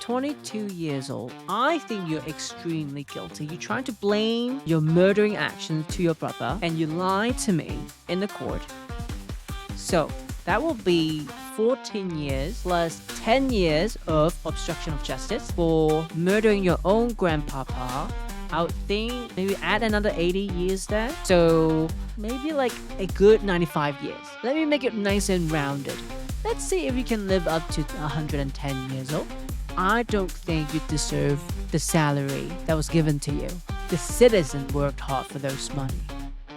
22 years old. I think you're extremely guilty. You're trying to blame your murdering actions to your brother, and you lied to me in the court. So that will be 14 years plus 10 years of obstruction of justice for murdering your own grandpapa. I would think maybe add another 80 years there. So maybe like a good 95 years. Let me make it nice and rounded. Let's see if you can live up to 110 years old. I don't think you deserve the salary that was given to you. The citizen worked hard for those money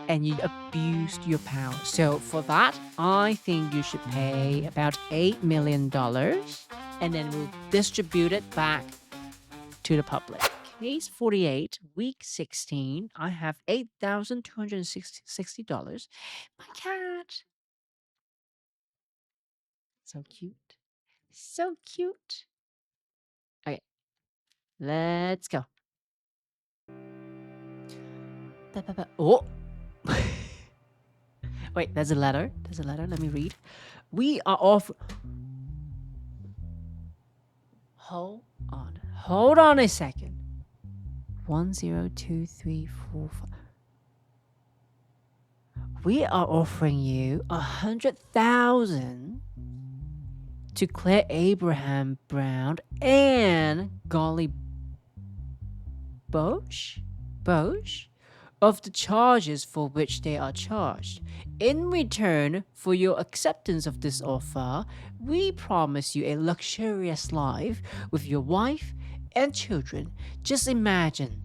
and you abused your power. So for that, I think you should pay about $8 million and then we'll distribute it back to the public. Case 48, week 16, I have $8,260. My cat. So cute. So cute. Okay, let's go. Oh! Wait, there's a letter. There's a letter. Let me read. We are off. Hold on. Hold on a second. 1, 0, 2, 3, 4, 5. We are offering you 100,000 to clear Abraham Brown and Golly Bosch of the charges for which they are charged. In return for your acceptance of this offer, we promise you a luxurious life with your wife and children. Just imagine.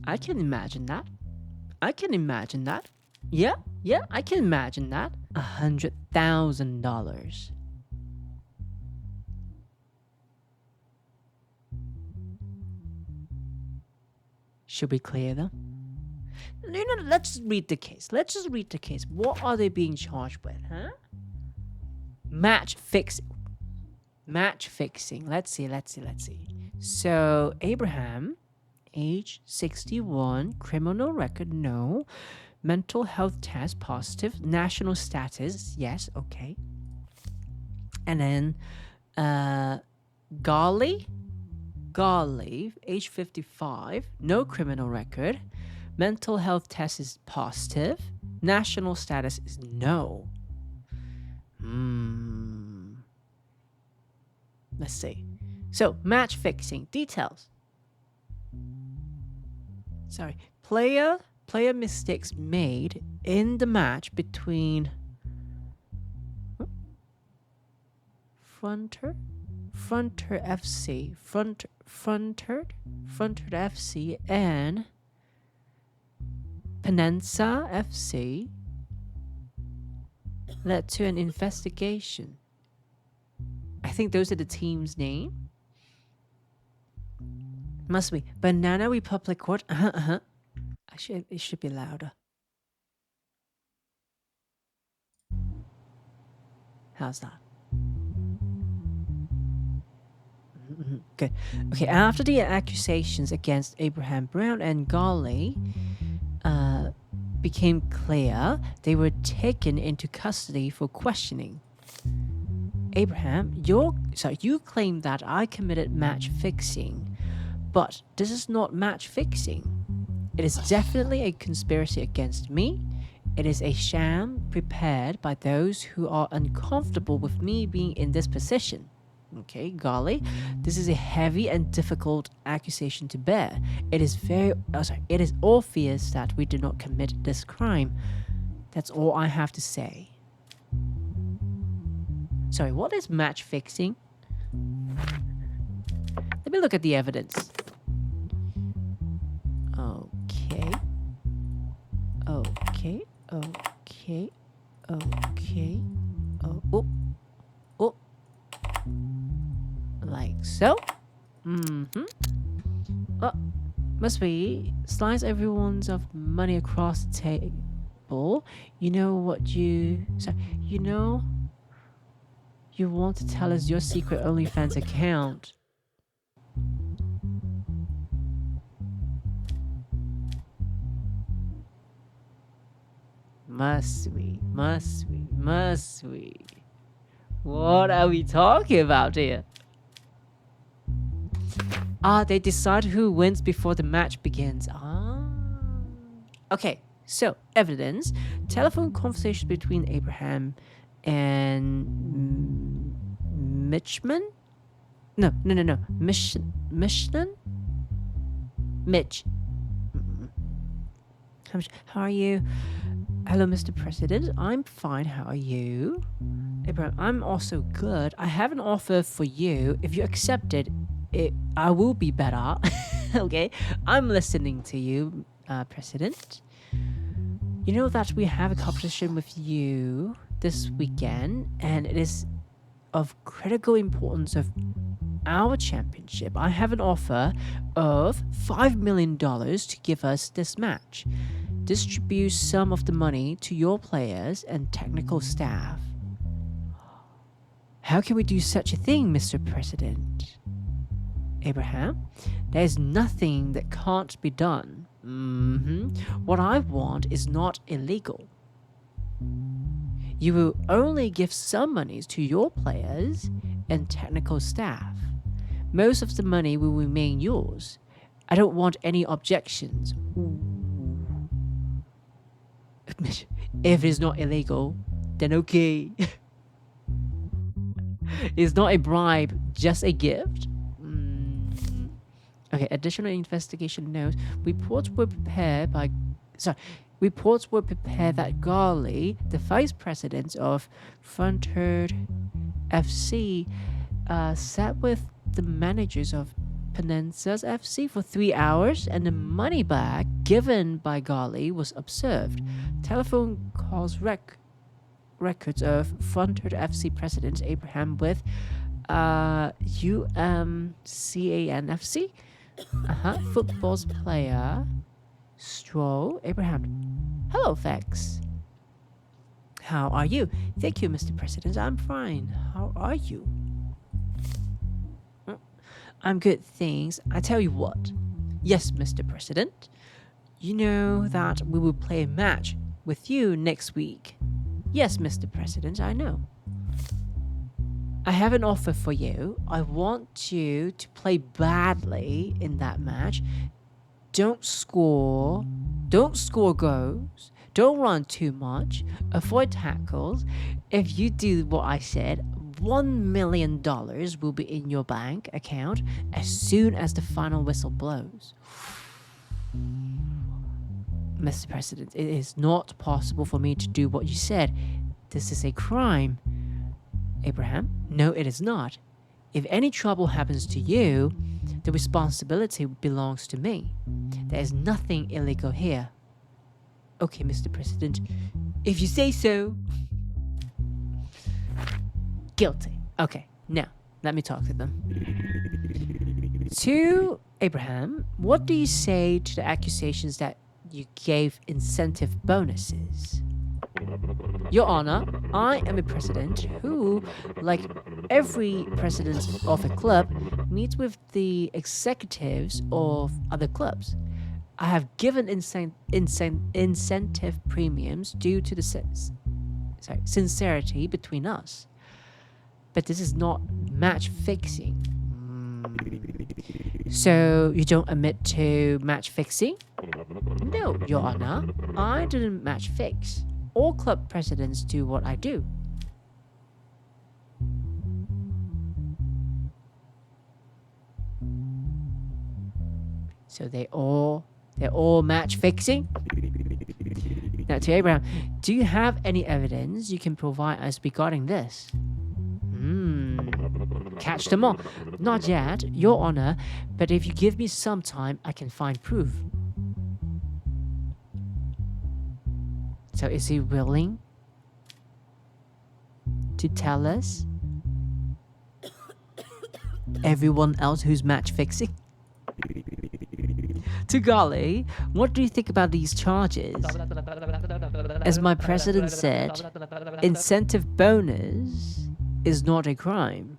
I can imagine that. I can imagine that. Yeah, I can imagine that. $100,000. Should we clear them? Let's just read the case. Let's just read the case. What are they being charged with, huh? Match fixing. Let's see. So, Abraham, age 61, criminal record, no. Mental health test, positive. National status, yes, okay. And then, Golly, age 55, no criminal record. Mental health test is positive. National status is no. Let's see. So, match fixing. Details. Sorry. Player mistakes made in the match between Fronter FC and Penenza FC led to an investigation. I think those are the team's name. Must be Banana Republic Court. Actually, it should be louder. How's that? Good. Okay, after the accusations against Abraham Brown and Golly became clear, they were taken into custody for questioning. Abraham, you claim that I committed match fixing, but this is not match fixing. It is definitely a conspiracy against me. It is a sham prepared by those who are uncomfortable with me being in this position. Okay, Golly, this is a heavy and difficult accusation to bear. It is obvious that we did not commit this crime. That's all I have to say. Sorry, what is match fixing? Let me look at the evidence. Okay. Oh. Like so. Oh, must be slice everyone's of money across the table. You want to tell us your secret OnlyFans account. Must we? Must we? Must we? What are we talking about here? They decide who wins before the match begins. Okay, so evidence. Telephone conversation between Abraham and Mitchman? No. Michelin? Mitch. How are you? Hello, Mr. President. I'm fine. How are you? Abraham, I'm also good. I have an offer for you. If you accept it, I will be better. Okay? I'm listening to you, President. You know that we have a competition with you this weekend, and it is of critical importance of our championship. I have an offer of $5 million to give us this match. Distribute some of the money to your players and technical staff. How can we do such a thing, Mr. President? Abraham, there's nothing that can't be done. What I want is not illegal. You will only give some monies to your players and technical staff. Most of the money will remain yours. I don't want any objections. If it's not illegal, then okay. It's not a bribe, just a gift. Okay, additional investigation notes. Reports were prepared that Garley, the vice president of Frontier FC, sat with the managers of Peninsula FC for 3 hours, and the money back given by Garley was observed. Telephone calls records of Frontier FC president Abraham with UMCANFC. Football's player Stroll Abraham. Hello, Vex. How are you? Thank you, Mr. President. I'm fine. How are you? I'm good, thanks. I tell you what. Yes, Mr. President. You know that we will play a match with you next week. Yes, Mr. President, I know. I have an offer for you. I want you to play badly in that match. Don't score goals. Don't run too much. Avoid tackles. If you do what I said, $1 million will be in your bank account as soon as the final whistle blows. Mr. President, it is not possible for me to do what you said. This is a crime. Abraham, no, it is not. If any trouble happens to you, the responsibility belongs to me. There is nothing illegal here. Okay, Mr. President, if you say so. Guilty. Okay, now, let me talk to them. To Abraham, what do you say to the accusations that you gave incentive bonuses? Your Honor, I am a president who, like every president of a club, meets with the executives of other clubs. I have given incentive premiums due to the sincerity between us. But this is not match fixing. So you don't admit to match fixing? No, Your Honor, I didn't match fix. All club presidents do what I do. So they're all match fixing? Now to Abraham, do you have any evidence you can provide us regarding this? Catch them all. Not yet, Your Honor, but if you give me some time, I can find proof. So is he willing to tell us everyone else who's match fixing? To Garley, what do you think about these charges? As my president said, incentive bonus is not a crime.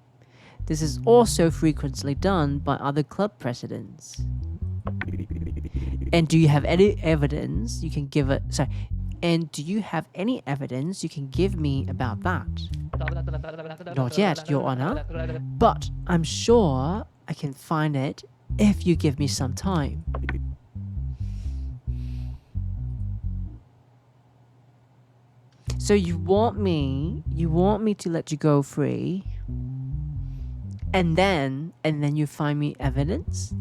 This is also frequently done by other club presidents. And do you have any evidence you can give And do you have any evidence you can give me about that? Not yet, Your Honor, but I'm sure I can find it if you give me some time. So you want me to let you go free, and then you find me evidence?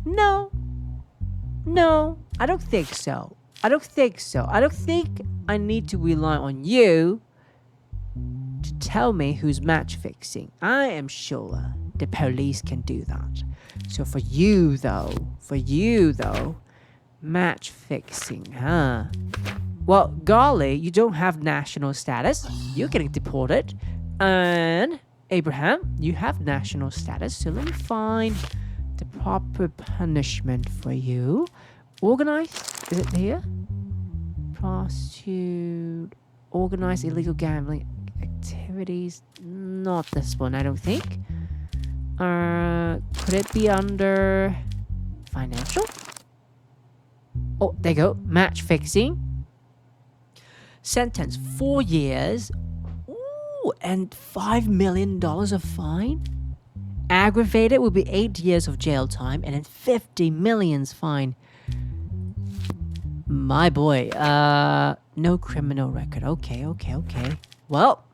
No. No, I don't think so. I don't think so. I don't think I need to rely on you to tell me who's match fixing. I am sure the police can do that. So for you though, match fixing, huh? Well, golly, you don't have national status. You're getting deported. And Abraham, you have national status. So let me find the proper punishment for you. Organized? Is it here? Prostitute. Organized illegal gambling activities. Not this one, I don't think. Could it be under financial? Oh, there you go. Match fixing. Sentence 4 years. Ooh, and $5 million of fine. Aggravated will be 8 years of jail time and then 50 millions fine. My boy, no criminal record. Okay. Well,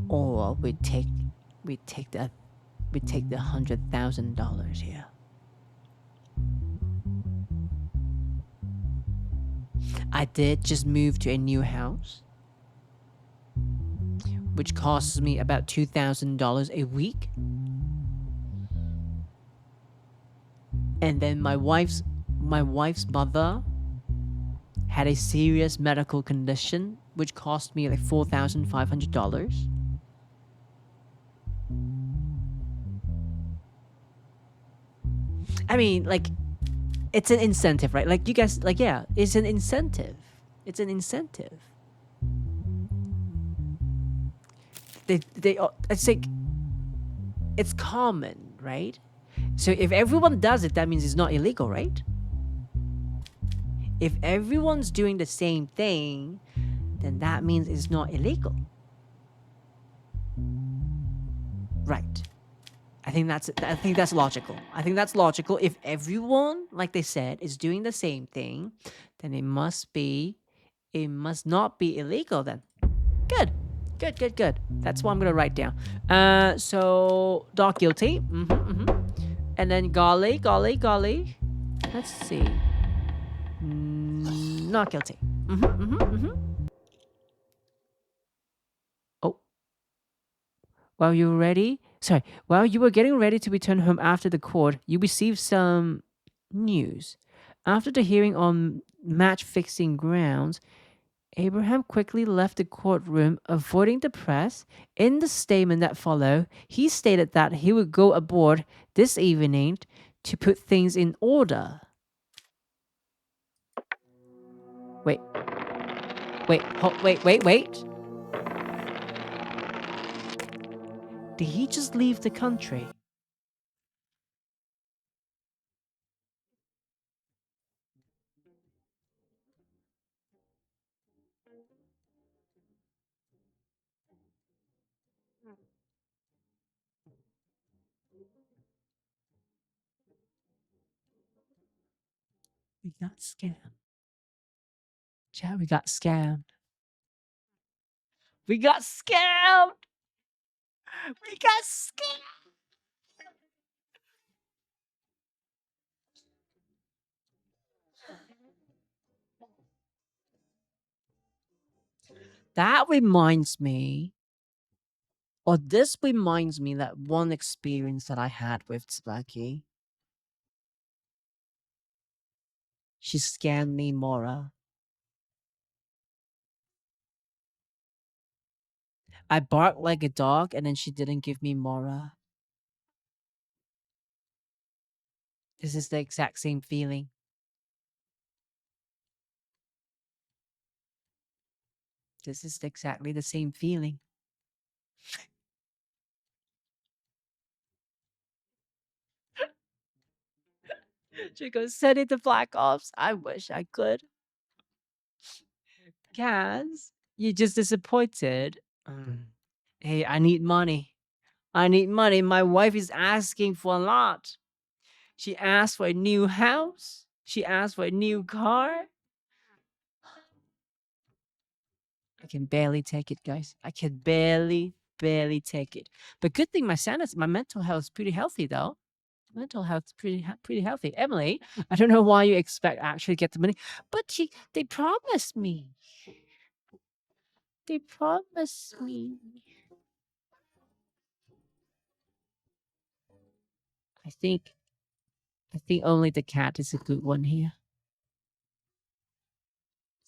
or we take the $100,000 here. I did just move to a new house, which costs me about $2,000 a week. And then my wife's mother had a serious medical condition, which cost me like $4,500. I mean, like, it's an incentive, right? Like, you guys, like, yeah, it's an incentive. It's an incentive. It's like, it's common, right? So if everyone does it, that means it's not illegal, right? If everyone's doing the same thing, then that means it's not illegal. Right. I think that's logical. I think that's logical. If everyone, like they said, is doing the same thing, then it must not be illegal then. Good. That's what I'm gonna write down. So dog guilty. And then golly. Let's see. Not guilty. Oh. While you were getting ready to return home after the court, you received some news. After the hearing on match fixing grounds, Abraham quickly left the courtroom, avoiding the press. In the statement that followed, he stated that he would go aboard this evening to put things in order. Wait. Did he just leave the country? We got scammed. Chad, we got scammed. We got scammed. We got scammed. That reminds me, or this reminds me that one experience that I had with Sparky. She scammed me, Mora. I barked like a dog and then she didn't give me Mora. This is the exact same feeling. This is exactly the same feeling. She goes, send it to Black Ops. I wish I could. Kaz, you're just disappointed. Hey, I need money. I need money. My wife is asking for a lot. She asked for a new house. She asked for a new car. I can barely take it, guys. I can barely take it. But good thing my mental health is pretty healthy though. Mental health is pretty healthy. Emily, I don't know why you expect actually get the money, but they promised me. They promised me. I think only the cat is a good one here.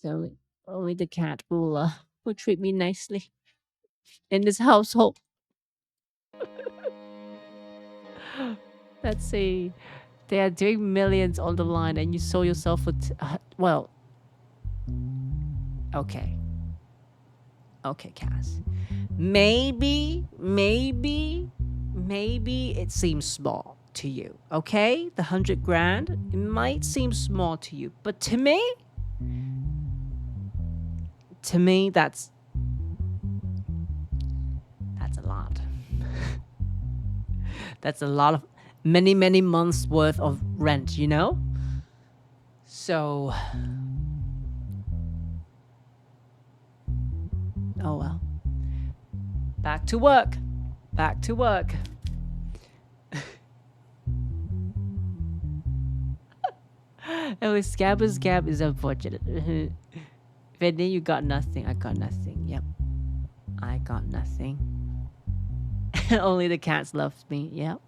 So only the cat will treat me nicely in this household. Let's see. They are doing millions on the line, and you sold yourself for well. Okay. Okay, Cass. Maybe it seems small to you. Okay, the 100 grand, it might seem small to you, but to me, that's a lot. That's a lot of many months worth of rent, you know? So, oh well. Back to work. Back to work. Oh, scab is unfortunate. Vinny, you got nothing. I got nothing. Yep. I got nothing. Only the cats loves me. Yep.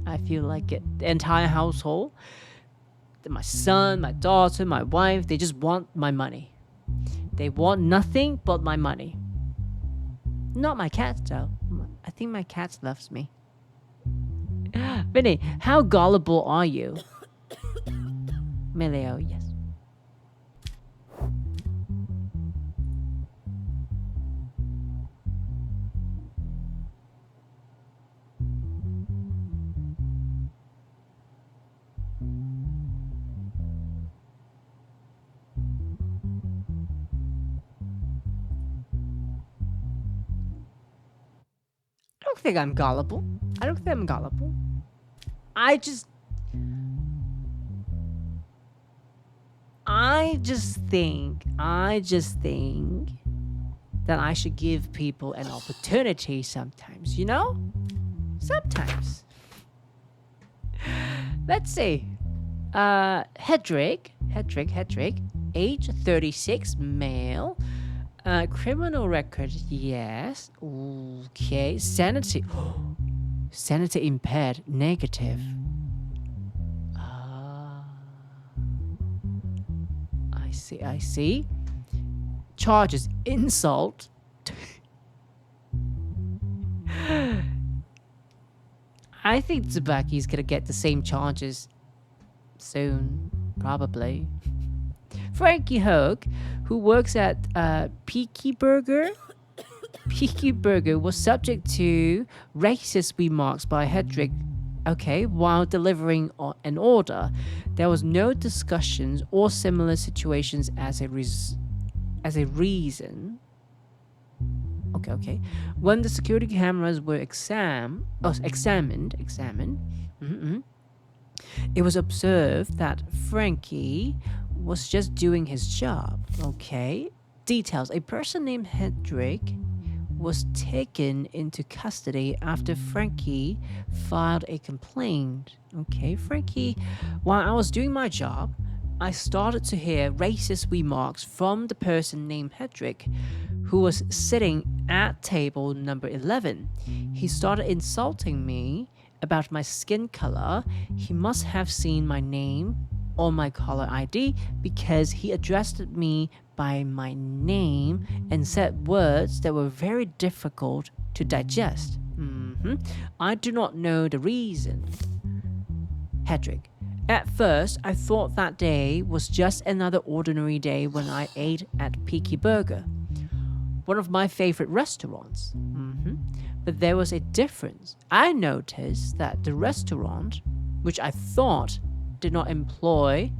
I feel like it. The entire household, my son, my daughter, my wife, they just want my money. They want nothing but my money. Not my cats, though. I think my cats loves me. Vinny, how gullible are you? Melio, yes. I don't think I'm gullible. I just think that I should give people an opportunity sometimes, you know? Sometimes. Let's see. Hedrick, age 36, male. Criminal record, yes. Okay. Sanity. Sanity impaired, negative. I see. Charges, insult. I think Tsubaki's gonna get the same charges soon, probably. Frankie Hogue, who works at Peaky Burger. Peaky Burger was subject to racist remarks by Hedrick. Okay, while delivering an order, there was no discussions or similar situations as a reason. Okay. When the security cameras were examined, it was observed that Frankie was just doing his job. Okay. Details. A person named Hedrick was taken into custody after Frankie filed a complaint. Okay, Frankie, while I was doing my job, I started to hear racist remarks from the person named Hedrick, who was sitting at table number 11. He started insulting me about my skin color. He must have seen my name on my caller ID because he addressed me by my name and said words that were very difficult to digest. I do not know the reason. Hedrick. At first, I thought that day was just another ordinary day when I ate at Peaky Burger, one of my favorite restaurants. But there was a difference. I noticed that the restaurant, which I thought did not employ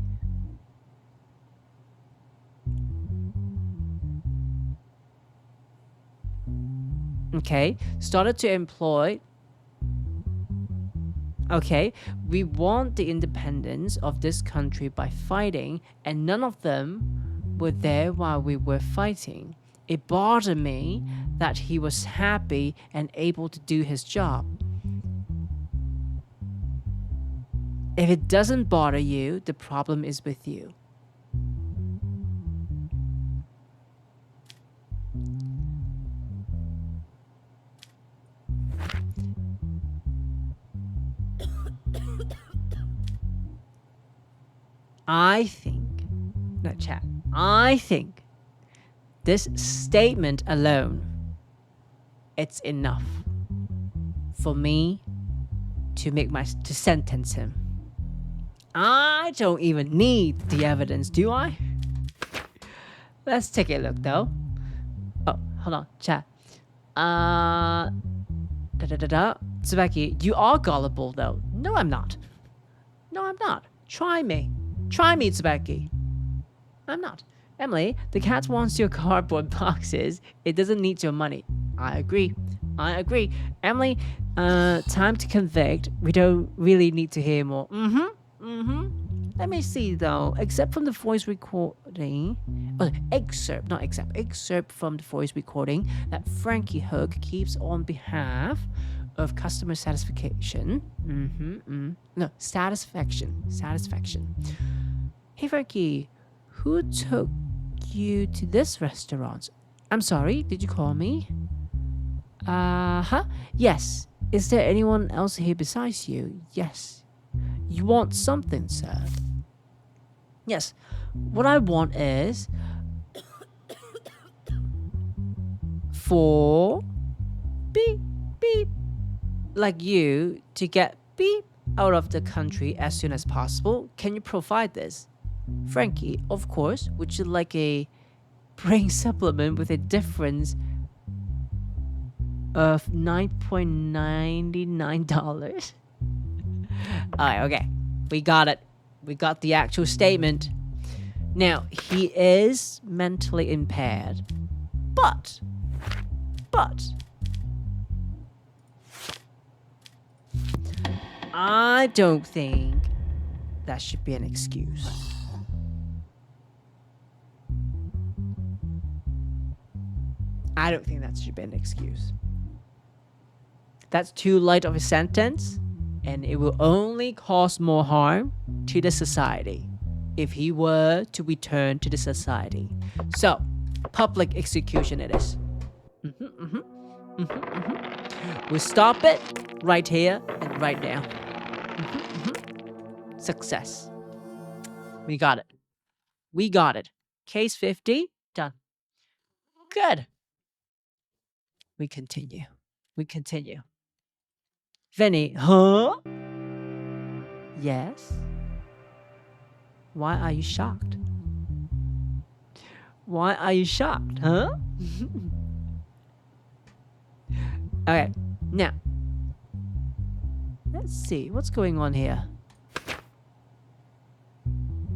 started to employ. We want the independence of this country by fighting, and none of them were there while we were fighting. It bothered me that he was happy and able to do his job. If it doesn't bother you, the problem is with you. I think this statement alone, it's enough for me to sentence him. I don't even need the evidence, do I? Let's take a look though. Oh, hold on, chat. Tsubaki, you are gullible though. No, I'm not. Try me, Tsubaki. I'm not. Emily, the cat wants your cardboard boxes. It doesn't need your money. I agree. Emily, time to convict. We don't really need to hear more. Let me see though. Except from the voice recording. Excerpt from the voice recording that Frankie Hook keeps on behalf of customer satisfaction. Satisfaction. Hey Frankie, who took you to this restaurant? I'm sorry, did you call me? Yes. Is there anyone else here besides you? Yes. You want something, sir? Yes. What I want is for beep like you to get beep out of the country as soon as possible. Can you provide this? Frankie, of course. Would you like a brain supplement with a difference of $9.99? Alright, okay. We got it. We got the actual statement. Now, he is mentally impaired. But I don't think that should be an excuse. I don't think that should be an excuse. That's too light of a sentence, and it will only cause more harm to the society if he were to return to the society. So, public execution it is. We stop it right here and right now. Success. We got it. Case 50, done. Good. We continue. Vinny, huh? Yes? Why are you shocked? Huh? Okay, now, let's see, what's going on here?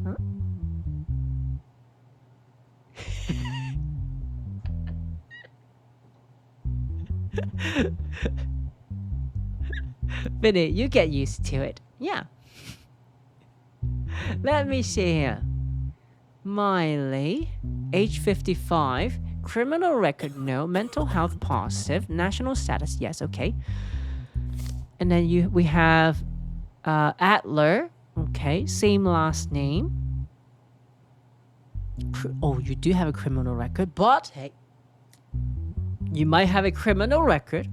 Huh? Vinny, you get used to it. Yeah. Let me see here. Miley, age 55, criminal record no, mental health positive, national status yes, okay. And then we have Adler, okay, same last name. Oh, you do have a criminal record, but hey, you might have a criminal record,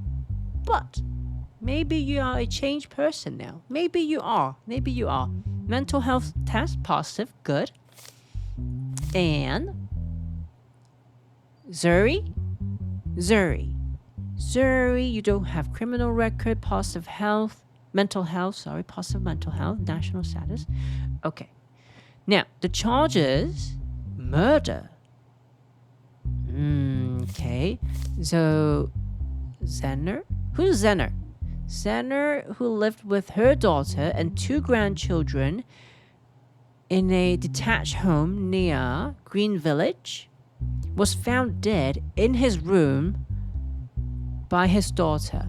but maybe you are a changed person now. Maybe you are. Mental health test positive, good. And Zuri, you don't have criminal record, positive mental health, national status. Okay. Now, the charges, murder. Okay. So, Zener? Who's Zener? Zener, who lived with her daughter and 2 grandchildren in a detached home near Green Village was found dead in his room by his daughter.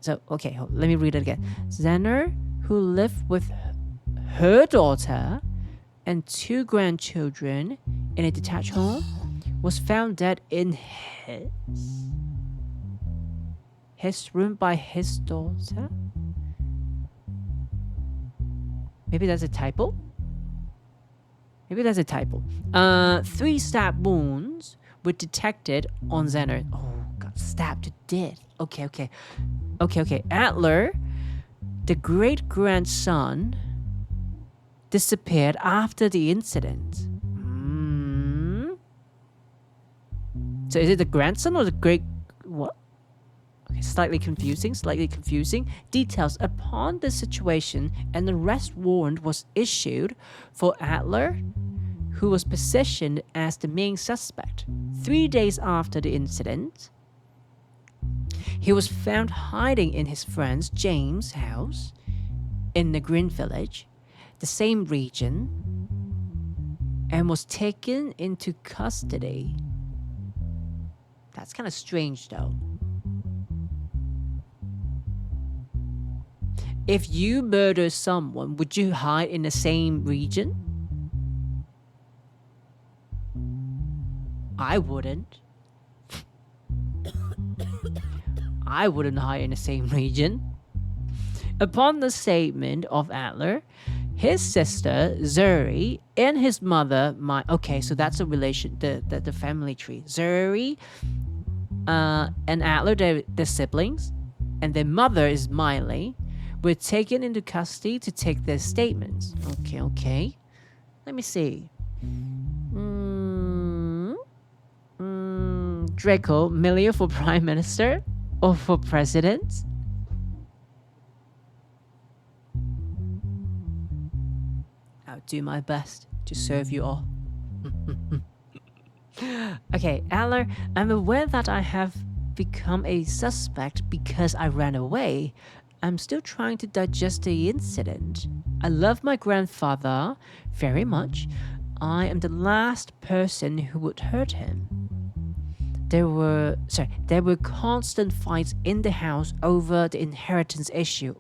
Let me read it again. Zenner, who lived with her daughter and 2 grandchildren in a detached home, was found dead in his room by his daughter. Maybe that's a typo. 3 stab wounds were detected on Zenner. Oh, got stabbed to death. Okay. Adler, the great-grandson, disappeared after the incident. So is it the grandson or the great... What? Okay, slightly confusing. Details upon the situation, an arrest warrant was issued for Adler, who was positioned as the main suspect. 3 days after the incident, he was found hiding in his friend James' house in the Green Village, the same region, and was taken into custody. That's kind of strange, though. If you murder someone, would you hide in the same region? I wouldn't. I wouldn't hide in the same region. Upon the statement of Adler, his sister Zuri and his mother, so that's a relation, the family tree. Zuri and Adler, they're siblings, and their mother is Miley, were taken into custody to take their statements. Okay. Let me see. Draco, Millie for Prime Minister or for President? I'll do my best to serve you all. Okay, Adler, I'm aware that I have become a suspect because I ran away. I'm still trying to digest the incident. I love my grandfather very much. I am the last person who would hurt him. There were constant fights in the house over the inheritance issue.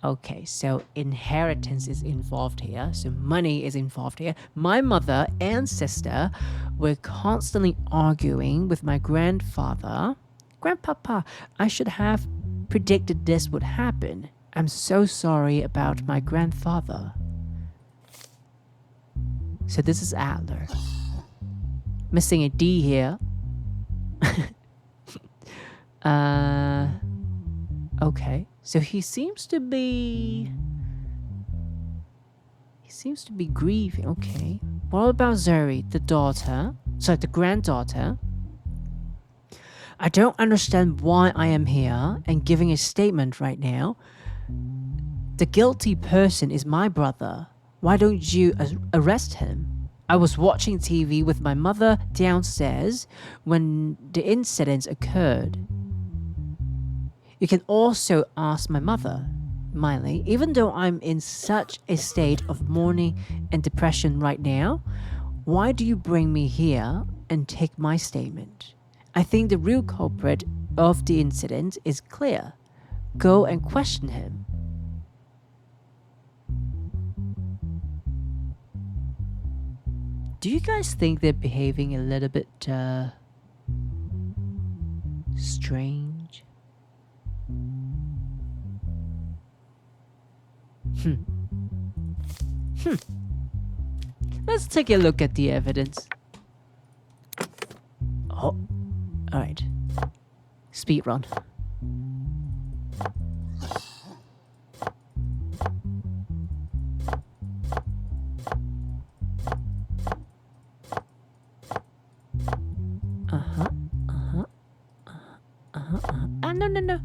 Okay, so inheritance is involved here. So money is involved here. My mother and sister were constantly arguing with my grandfather. Grandpapa, I should have predicted this would happen. I'm so sorry about my grandfather. So this is Adler. Missing a D here. Okay. So he seems to be grieving. Okay. What about Zuri, the granddaughter? I don't understand why I am here and giving a statement right now. The guilty person is my brother. Why don't you arrest him? I was watching TV with my mother downstairs when the incident occurred. You can also ask my mother, Miley. Even though I'm in such a state of mourning and depression right now, why do you bring me here and take my statement? I think the real culprit of the incident is clear. Go and question him. Do you guys think they're behaving a little bit strange? Let's take a look at the evidence. Oh, alright. Speed run. No.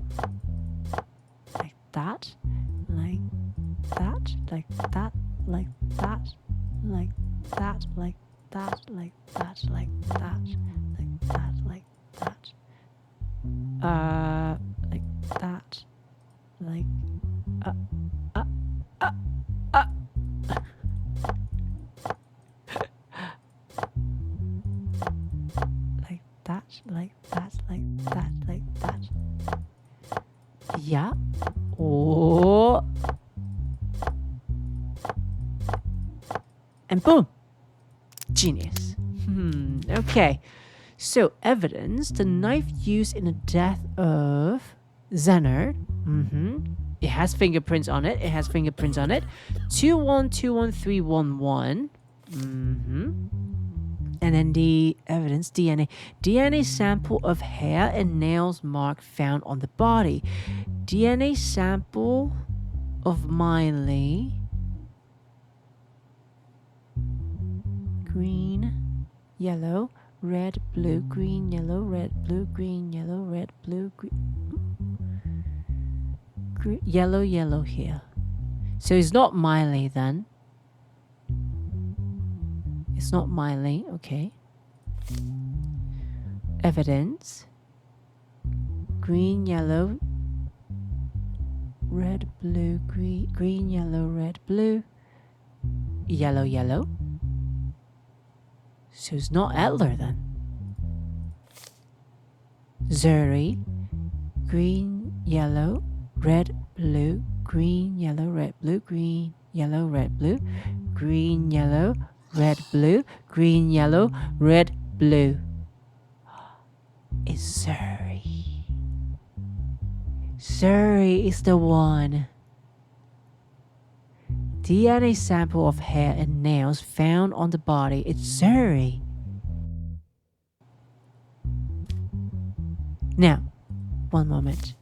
Like that, like that, like that, like that, like that, like that, like that, like that, like that, like that. Like that. Like, uh. Like that, like that, like that, like that. Yeah. Oh. And boom. Genius. Okay. So, evidence, the knife used in the death of Xehanort. It has fingerprints on it. 2121311. And then the evidence, DNA. DNA sample of hair and nails mark found on the body. DNA sample of Miley. Green, yellow, red, blue, green, yellow, red, blue, green, yellow, red, blue, green, yellow, yellow here. So it's not Miley then. It's not Miley, okay. Evidence. Green, yellow, red, blue, green, yellow, red, blue, yellow, yellow. So it's not Adler then. Zuri. Green, yellow, red, blue, green, yellow, red, blue, green, yellow, red, blue, green, yellow, red, blue, green, yellow, red, blue. It's Zuri. Zuri is the one. DNA sample of hair and nails found on the body. It's Zuri. Now, one moment.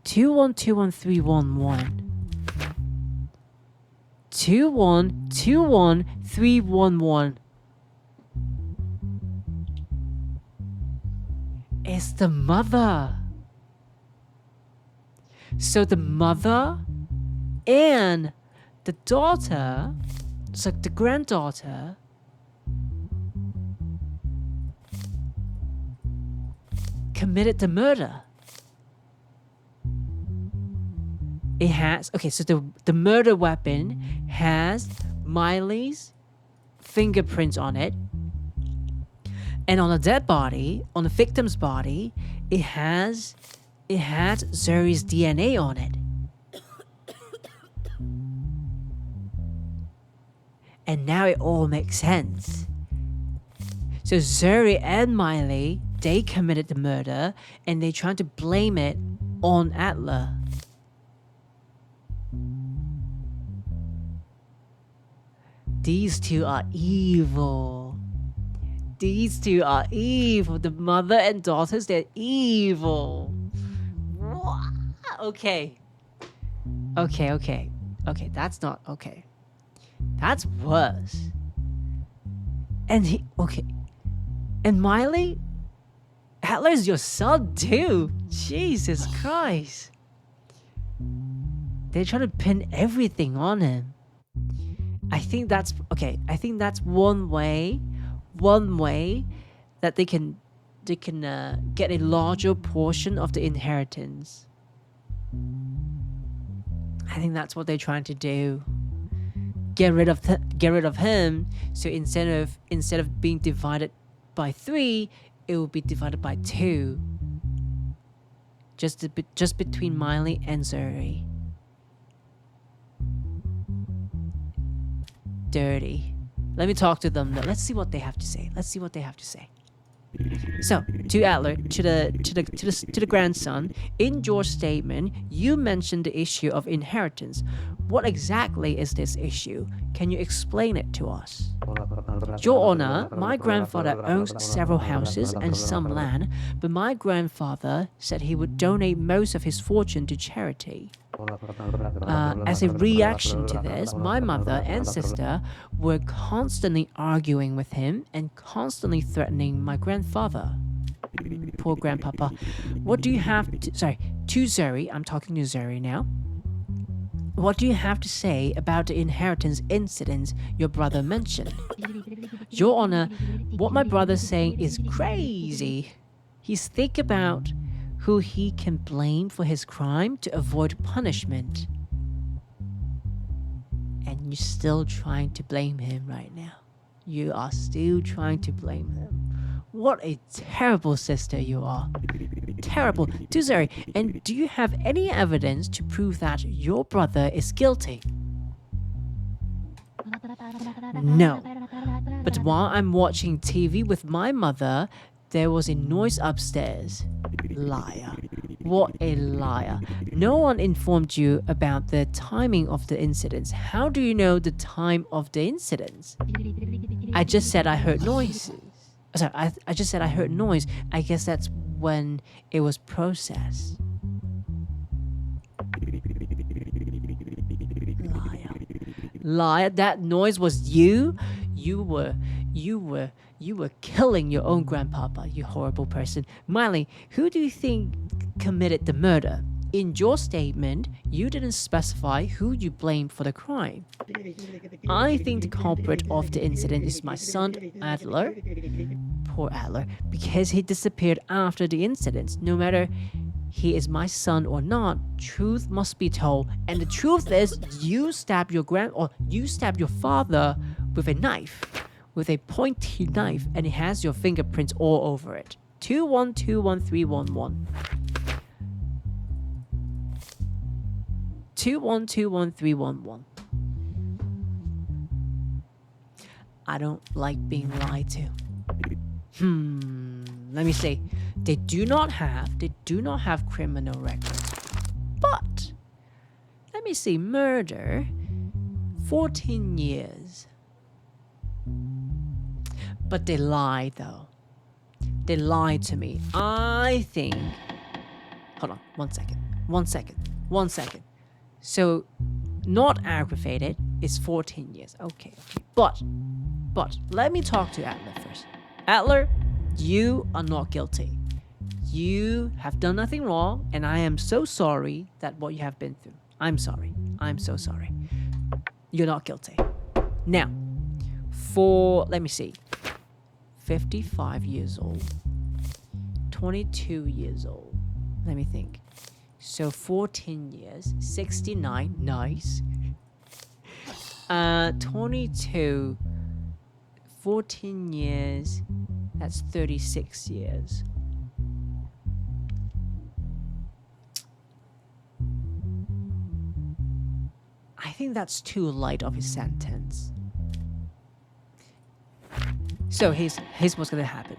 2121311. 2121311. It's the mother. So the mother and the daughter, it's like the granddaughter, committed the murder. It has, okay, so the murder weapon has Miley's fingerprints on it. And on the dead body, on the victim's body, it had Zuri's DNA on it. And now it all makes sense. So Zuri and Miley, they committed the murder and they tried to blame it on Adler. These two are evil. These two are evil. The mother and daughters, they're evil. Okay. Okay, that's not okay. That's worse. And And Miley? Adler's your son too. Jesus Christ. They're trying to pin everything on him. I think that's one way that they can get a larger portion of the inheritance. I think that's what they're trying to do. Get rid of him. So instead of being divided by 3, it will be divided by 2. Just between Miley and Zuri. Dirty. Let me talk to them. Let's see what they have to say. So, to Adler, to the grandson, in your statement, you mentioned the issue of inheritance. What exactly is this issue? Can you explain it to us? Your Honor, my grandfather owns several houses and some land, but my grandfather said he would donate most of his fortune to charity. As a reaction to this, my mother and sister were constantly arguing with him and constantly threatening my grandfather. Poor grandpapa. What do you have to... Sorry, to Zuri, I'm talking to Zuri now. What do you have to say about the inheritance incidents your brother mentioned? Your Honor, what my brother's saying is crazy. He's thinking about who he can blame for his crime to avoid punishment. And you're still trying to blame him right now. You are still trying to blame him. What a terrible sister you are. Terrible. Too sorry. And do you have any evidence to prove that your brother is guilty? No. But while I'm watching TV with my mother, there was a noise upstairs. Liar. What a liar. No one informed you about the timing of the incidents. How do you know the time of the incidents? I just said I heard noises. Sorry, I just said I heard noise. I guess that's when it was processed. Liar. Liar, that noise was you? You were killing your own grandpapa, you horrible person. Miley, who do you think committed the murder? In your statement, you didn't specify who you blamed for the crime. I think the culprit of the incident is my son, Adler. Poor Adler, because he disappeared after the incident. No matter he is my son or not, truth must be told. And the truth is, you stabbed your father with a knife, with a pointy knife, and it has your fingerprints all over it. 2121311. 2121311. I don't like being lied to. Let me see. They do not have criminal records. But let me see. Murder, 14 years. But they lied though. They lied to me. I think. Hold on. 1 second. So, not aggravated is 14 years. Okay. But, let me talk to Adler first. Adler, you are not guilty. You have done nothing wrong, and I am so sorry that what you have been through. I'm sorry. I'm so sorry. You're not guilty. Now, let me see. 55 years old. 22 years old. Let me think. So 14 years, 69, nice. 22, 14 years, that's 36 years. I think that's too light of a sentence. So here's what's gonna happen.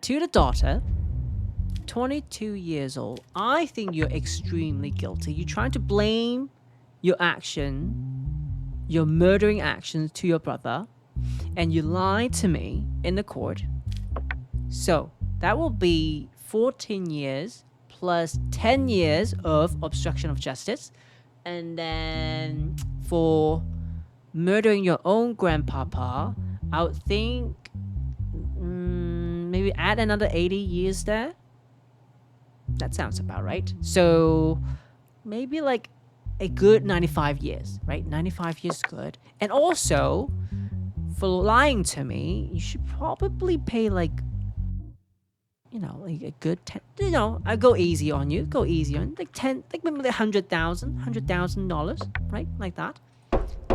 To the daughter, 22 years old, I think you're extremely guilty. You're trying to blame your murdering actions to your brother, and you lied to me in the court. So that will be 14 years plus 10 years of obstruction of justice. And then for murdering your own grandpapa, I would think maybe add another 80 years there. That sounds about right. So maybe like a good 95 years, right? 95 years good. And also, for lying to me, you should probably pay like a good 10, I go easy on you. Go easy on like 10, like maybe $100,000, right? Like that.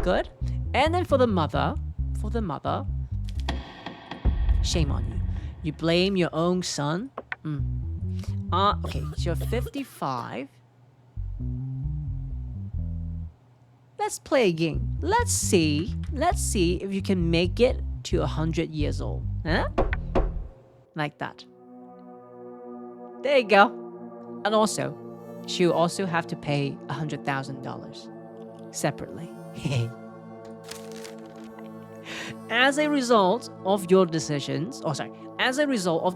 Good. And then for the mother, shame on you. You blame your own son. Okay, so you're 55. Let's play a game. Let's see if you can make it to 100 years old. Huh? Like that. There you go. And also, she'll also have to pay $100,000 separately. As a result of the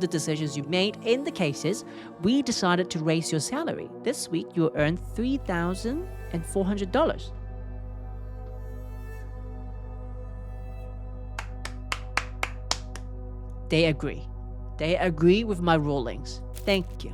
decisions you made in the cases, we decided to raise your salary. This week, you'll earn $3,400. They agree. They agree with my rulings. Thank you.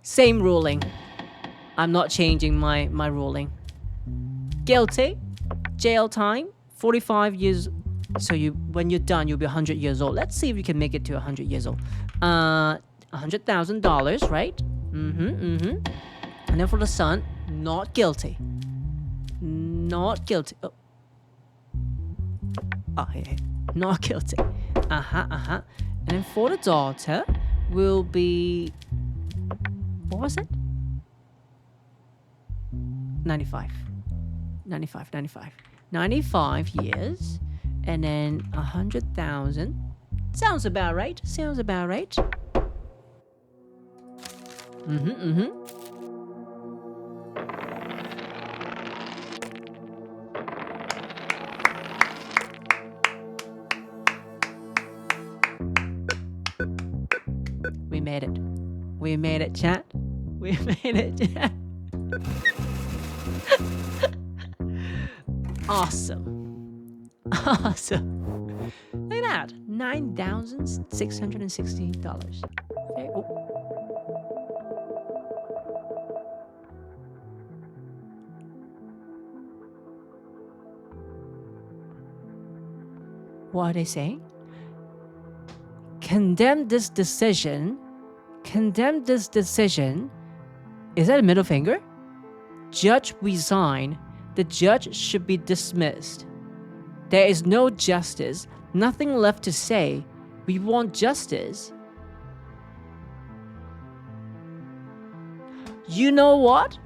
Same ruling. I'm not changing my ruling. Guilty. Jail time. 45 years. So when you're done, you'll be 100 years old. Let's see if you can make it to 100 years old. $100,000, right? And then for the son, not guilty. Not guilty. Hey. Not guilty. And then for the daughter, will be... What was it? 95 years. And then 100,000. Sounds about right. We made it, chat. Awesome. Look at that. $9,660. Okay. Oh. What are they saying? Condemn this decision. Is that a middle finger? Judge resign. The judge should be dismissed. There is no justice. Nothing left to say. We want justice. You know what?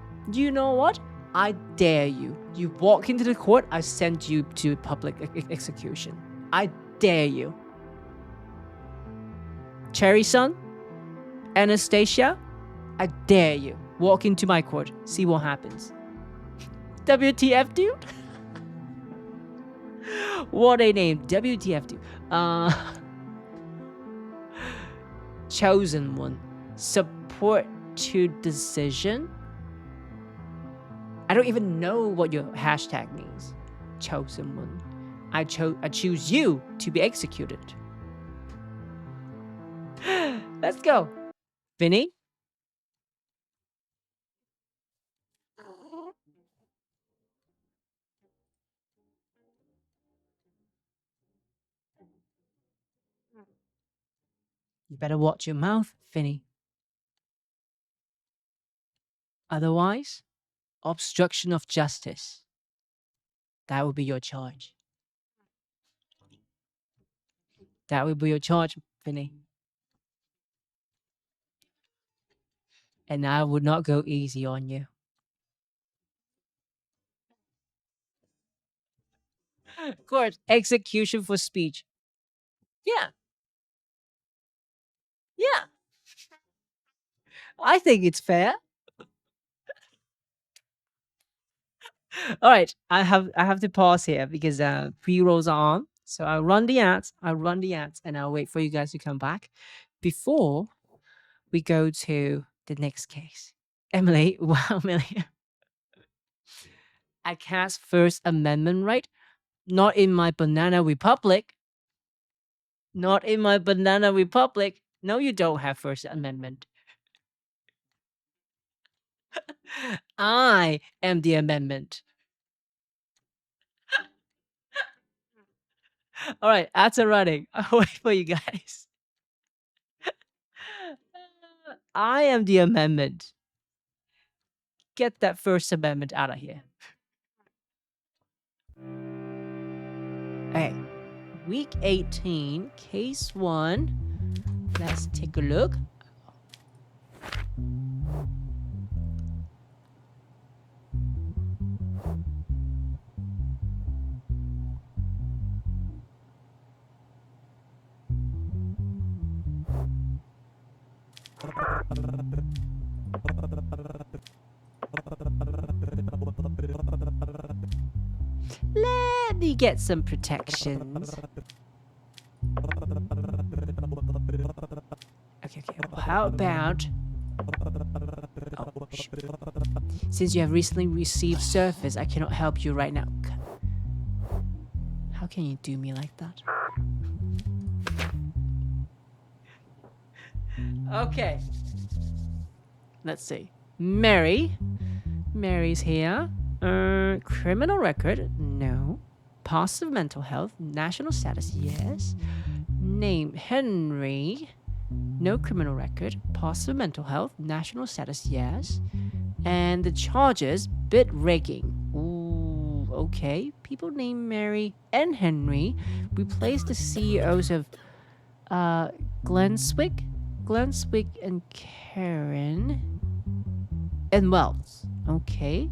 I dare you. You walk into the court, I send you to public execution. I dare you. Cherry Son? Anastasia? I dare you. Walk into my court. See what happens. WTF, dude? What a name. WTF, dude. Chosen one. Support to decision? I don't even know what your hashtag means. Chosen one. I choose you to be executed. Let's go. Vinny? You better watch your mouth, Vinny. Otherwise, obstruction of justice. That will be your charge. That will be your charge, Vinny. And I would not go easy on you. Of course, execution for speech. Yeah. I think it's fair. All right, I have to pause here because pre-rolls are on. So I'll run the ads, and I'll wait for you guys to come back before we go to the next case. Emily, wow, Emily. I cast First Amendment right? Not in my Banana Republic. Not in my Banana Republic. No, you don't have First Amendment. I am the amendment. All right, ads are running. I'll wait for you guys. I am the amendment. Get that First Amendment out of here. Okay, week 18, case 1. Let's take a look. Let me get some protections. Okay. How about... Oh, shoot. Since you have recently received service, I cannot help you right now. How can you do me like that? Okay. Let's see. Mary. Mary's here. Criminal record? No. Positive mental health? National status? Yes. Name? Henry. No criminal record. Positive mental health? National status? Yes. And the charges? Bid rigging. Ooh, okay. People named Mary and Henry replaced the CEOs of Glenswick and Karen and Wells. Okay.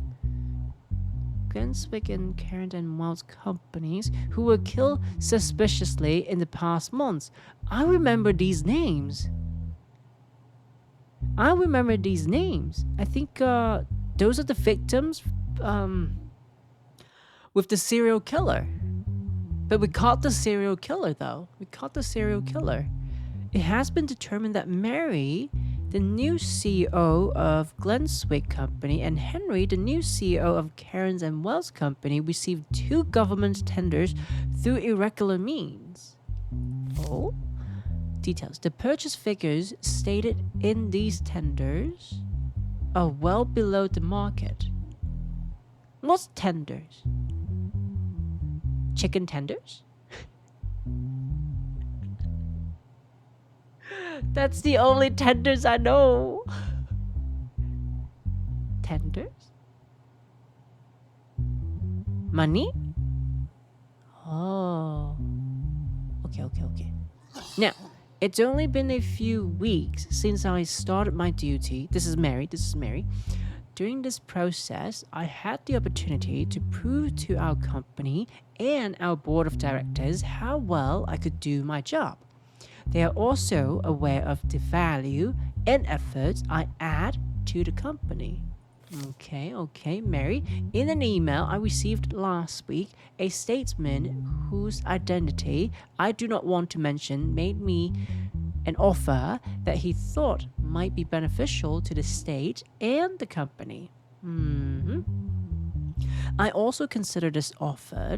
Glenswick and Karen and Wells companies who were killed suspiciously in the past months. I remember these names. I think those are the victims with the serial killer. But we caught the serial killer, though. It has been determined that Mary, the new CEO of Glenswick Company, and Henry, the new CEO of Cairns and Wells Company, received 2 government tenders through irregular means. Oh? Details. The purchase figures stated in these tenders are well below the market. What's tenders? Chicken tenders? That's the only tenders I know. Tenders? Money? Oh. Okay. Now, it's only been a few weeks since I started my duty. This is Mary. During this process, I had the opportunity to prove to our company and our board of directors how well I could do my job. They are also aware of the value and efforts I add to the company. Okay, Mary. In an email I received last week, a statesman whose identity I do not want to mention made me an offer that he thought might be beneficial to the state and the company. I also consider this offer.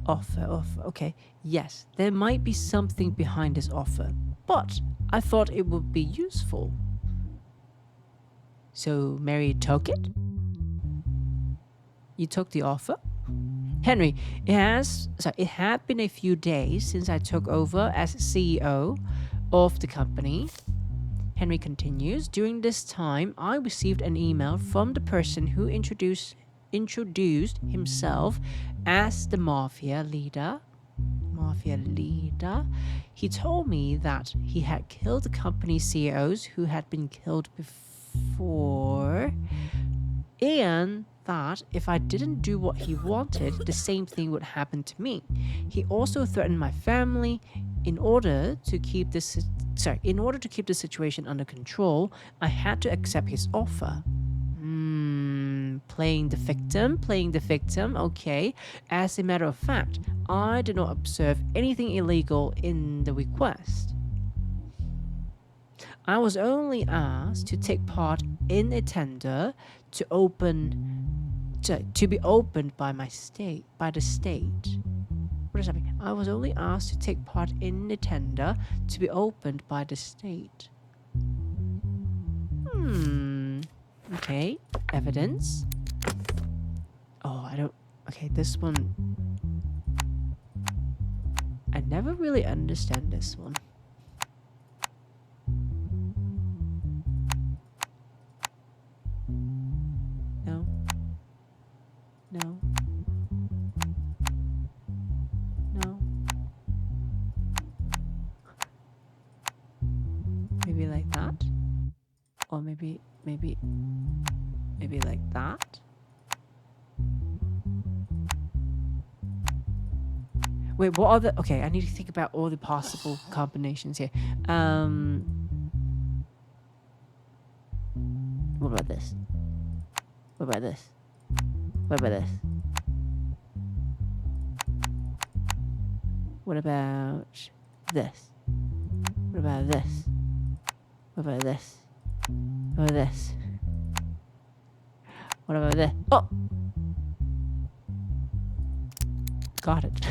Okay, yes, there might be something behind this offer, but I thought it would be useful. So Mary took it? You took the offer? Henry, it had been a few days since I took over as CEO of the company. Henry continues, during this time, I received an email from the person who introduced himself as the mafia leader. He told me that he had killed the company CEOs who had been killed before, and that if I didn't do what he wanted, the same thing would happen to me. He also threatened my family. In order to keep the situation under control, I had to accept his offer. Playing the victim, okay. As a matter of fact, I did not observe anything illegal in the request. I was only asked to take part in a tender to be opened by the state. What is happening? I was only asked to take part in a tender to be opened by the state. Okay, evidence. Okay, this one. I never really understand this one. No. Maybe like that? Or maybe like that? Wait, what are the... Okay, I need to think about all the possible combinations here. What about this? What about this? What about this? What about this? What about this? What about this? What about this? What about this? Oh! Got it.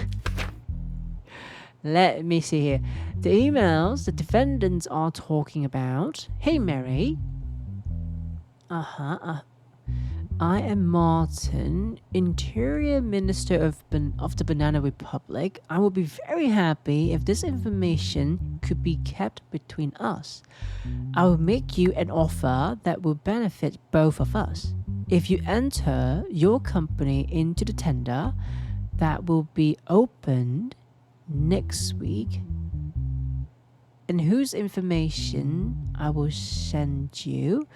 Let me see here. The emails the defendants are talking about. Hey, Mary. I am Martin, Interior Minister of the Banana Republic. I would be very happy if this information could be kept between us. I will make you an offer that will benefit both of us. If you enter your company into the tender that will be opened next week, and whose information I will send you,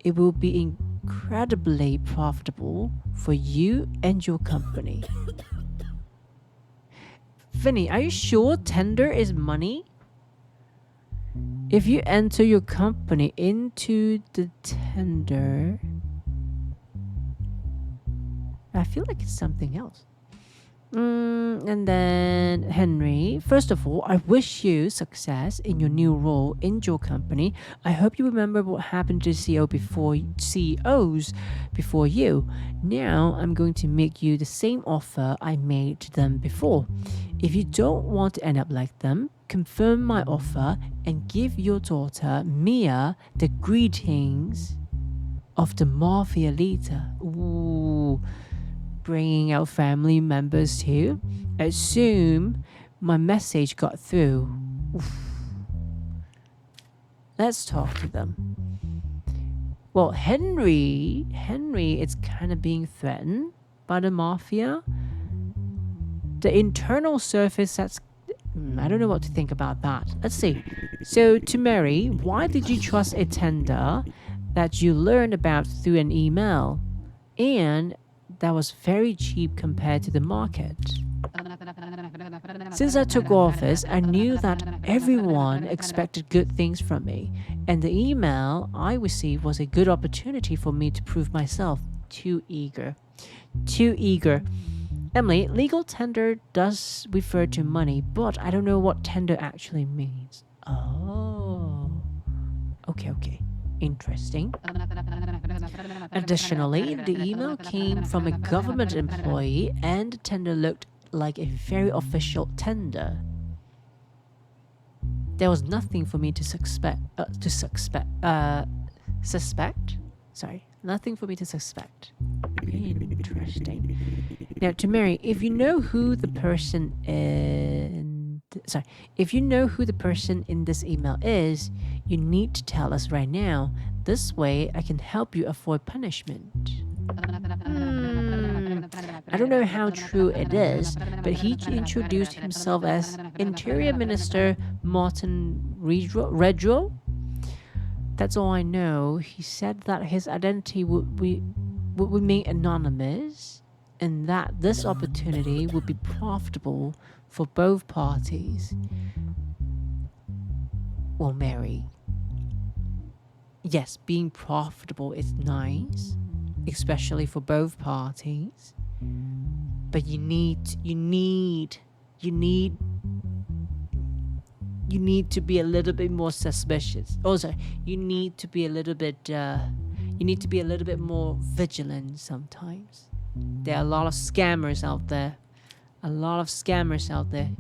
it will be incredibly profitable for you and your company. Vinny, are you sure tender is money? If you enter your company into the tender, I feel like it's something else. And then Henry, first of all, I wish you success in your new role in your company. I hope you remember what happened to CEOs before you. Now I'm going to make you the same offer I made to them before. If you don't want to end up like them, confirm my offer and give your daughter Mia the greetings of the mafia leader. Ooh. Bringing out family members too. Assume my message got through. Oof. Let's talk to them. Well, Henry is kind of being threatened by the mafia. The internal surface, that's I don't know what to think about that. Let's see. So to Mary, why did you trust a tender that you learned about through an email? And that was very cheap compared to the market. Since I took office, I knew that everyone expected good things from me, and the email I received was a good opportunity for me to prove myself. Too eager. Emily, legal tender does refer to money, but I don't know what tender actually means. Oh. Okay. Interesting. Additionally, the email came from a government employee and the tender looked like a very official tender. There was nothing for me to suspect. Nothing for me to suspect. Interesting. Now, to Mary, if you know who the person in this email is, you need to tell us right now. This way, I can help you avoid punishment. I don't know how true it is, but he introduced himself as Interior Minister Martin Redro. That's all I know. He said that his identity would remain anonymous and that this opportunity would be profitable for both parties. Well, Mary, yes, being profitable is nice, especially for both parties. But you need to be a little bit more suspicious. Also, you need to be a little bit more vigilant sometimes. There are a lot of scammers out there.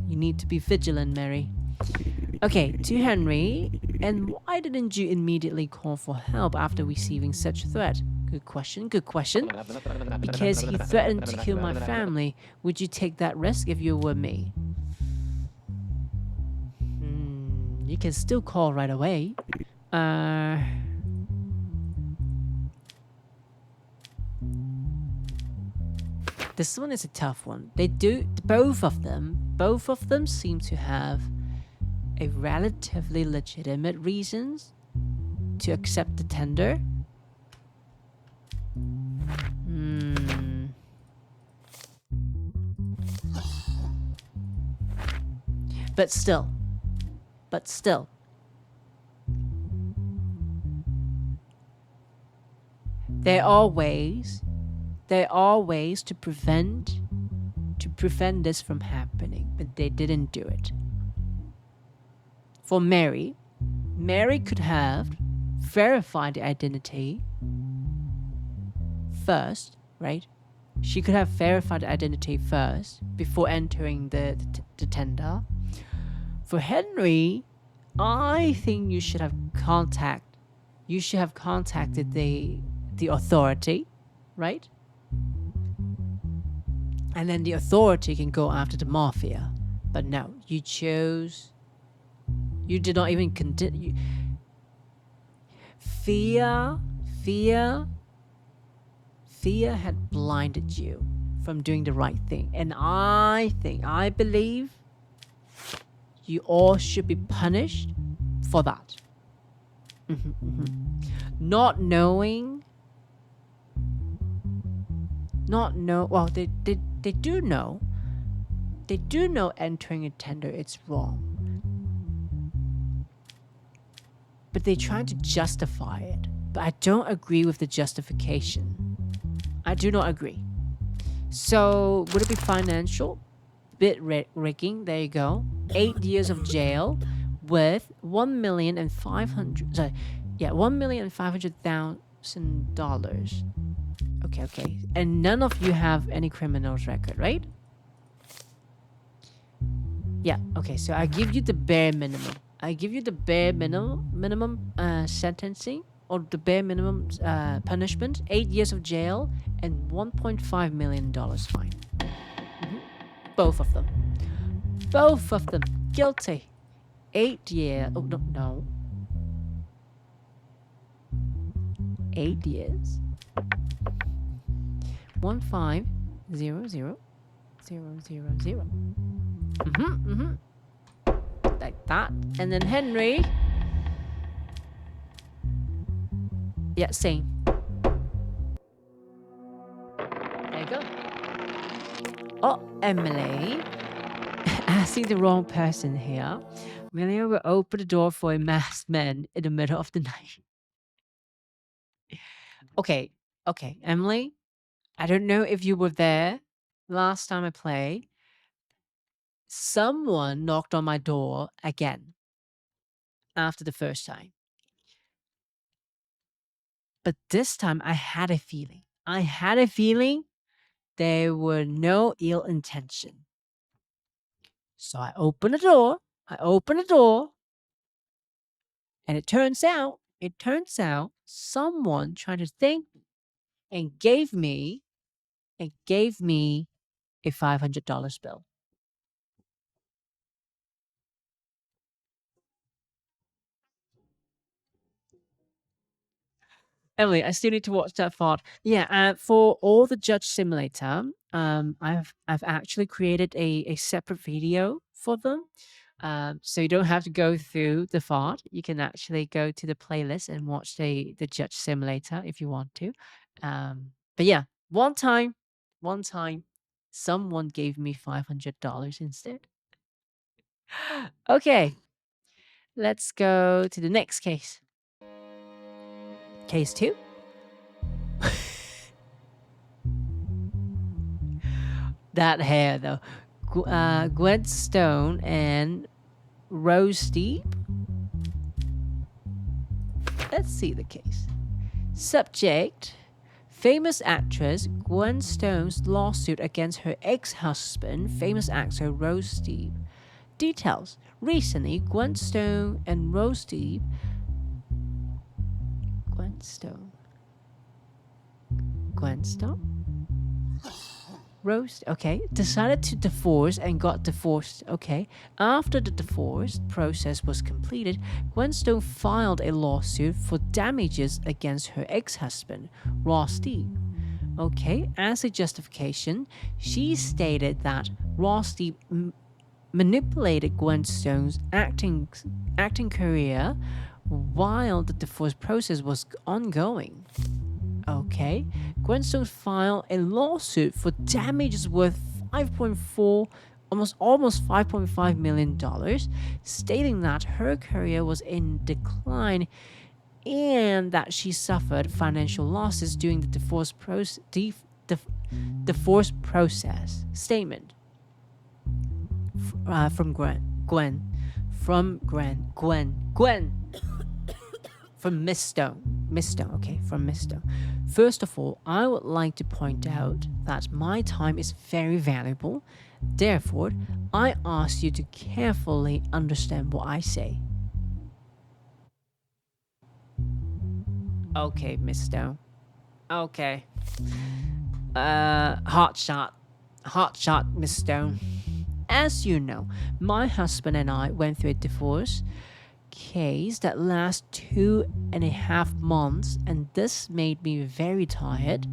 You need to be vigilant, Mary. Okay, to Henry. And why didn't you immediately call for help after receiving such a threat? Good question. Because he threatened to kill my family. Would you take that risk if you were me? You can still call right away. This one is a tough one. Both of them seem to have a relatively legitimate reasons to accept the tender. But still. There are ways to prevent this from happening, but they didn't do it. For Mary could have verified the identity first, right? She could have verified the identity first before entering the tender. For Henry, I think you should have contacted the the authority, right? And then the authority can go after the mafia. But no, you chose. You did not even continue. Fear had blinded you from doing the right thing. And I believe you all should be punished for that. Not knowing. Well, they do know. They do know entering a tender it's wrong. But they try to justify it. But I don't agree with the justification. I do not agree. So, would it be financial? Bid rigging, there you go. 8 years of jail with $1,500,000. Okay. And none of you have any criminals record, right? Yeah, okay, so I give you the bare minimum. I give you the bare minimum sentencing, or the bare minimum punishment, 8 years of jail and $1.5 million fine. Both of them. Both of them guilty. 8 years. Oh, no. 8 years. 1500000. Like that. And then Henry. Yeah, same. There you go. Oh, Emily. I see the wrong person here. Amelia will open the door for a masked man in the middle of the night. Okay, Emily. I don't know if you were there last time I played. Someone knocked on my door again after the first time. But this time I had a feeling. There were no ill intention. So I opened the door. And it turns out someone tried to thank me and gave me a $500 bill. Emily, I still need to watch that part. Yeah, for all the Judge Simulator, I've actually created a separate video for them. So you don't have to go through the FART. You can actually go to the playlist and watch the Judge Simulator if you want to. But yeah, one time, someone gave me $500 instead. Okay, let's go to the next case. Case 2. That hair, though. Gwen Stone and Rose Deep. Let's see the case. Subject: famous actress Gwen Stone's lawsuit against her ex-husband, famous actor Rose Deep. Details: recently, Gwen Stone and Rose Deep. Rose, okay, decided to divorce and got divorced, okay. After the divorce process was completed, Gwen Stone filed a lawsuit for damages against her ex-husband, Ross Deep. Okay, as a justification, she stated that Ross Deep manipulated Gwen Stone's acting career while the divorce process was ongoing. Okay, Gwen Stone filed a lawsuit for damages worth almost $5.5 million, stating that her career was in decline and that she suffered financial losses during the divorce process. Statement from Miss Stone. From Miss Stone. First of all, I would like to point out that my time is very valuable. Therefore, I ask you to carefully understand what I say. Okay, Miss Stone. Okay. Hot shot. Hot shot, Miss Stone. As you know, my husband and I went through a divorce case that lasted 2.5 months, and this made me very tired.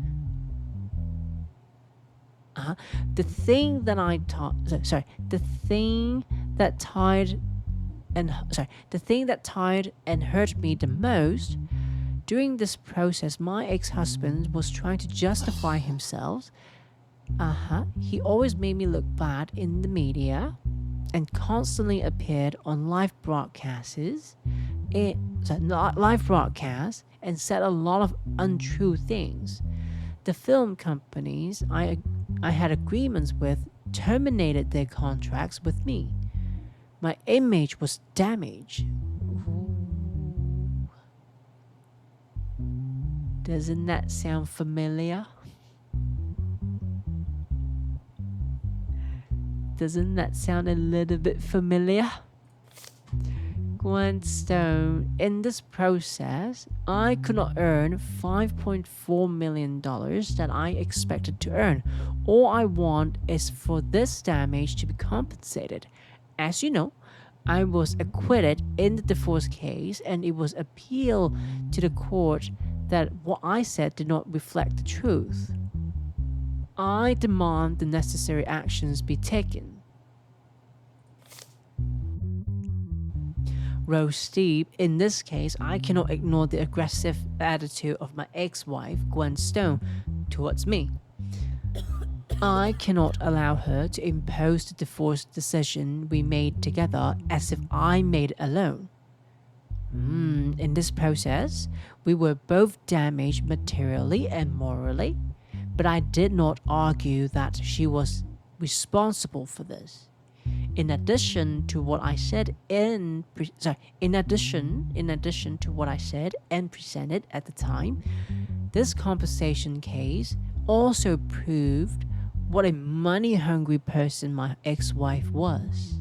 The thing that I taught, sorry, the thing that tied and sorry, the thing that tired and hurt me the most during this process, my ex-husband was trying to justify himself. He always made me look bad in the media and constantly appeared on live broadcasts. Not live broadcasts and said a lot of untrue things. The film companies I had agreements with terminated their contracts with me. My image was damaged. Ooh. Doesn't that sound familiar? Doesn't that sound a little bit familiar? Gwen Stone, in this process, I could not earn $5.4 million that I expected to earn. All I want is for this damage to be compensated. As you know, I was acquitted in the divorce case, and it was appealed to the court that what I said did not reflect the truth. I demand the necessary actions be taken. Rose Steep, in this case, I cannot ignore the aggressive attitude of my ex-wife, Gwen Stone, towards me. I cannot allow her to impose the divorce decision we made together as if I made it alone. In this process, we were both damaged materially and morally, but I did not argue that she was responsible for this. In addition to what I said and presented at the time, this compensation case also proved what a money-hungry person my ex-wife was.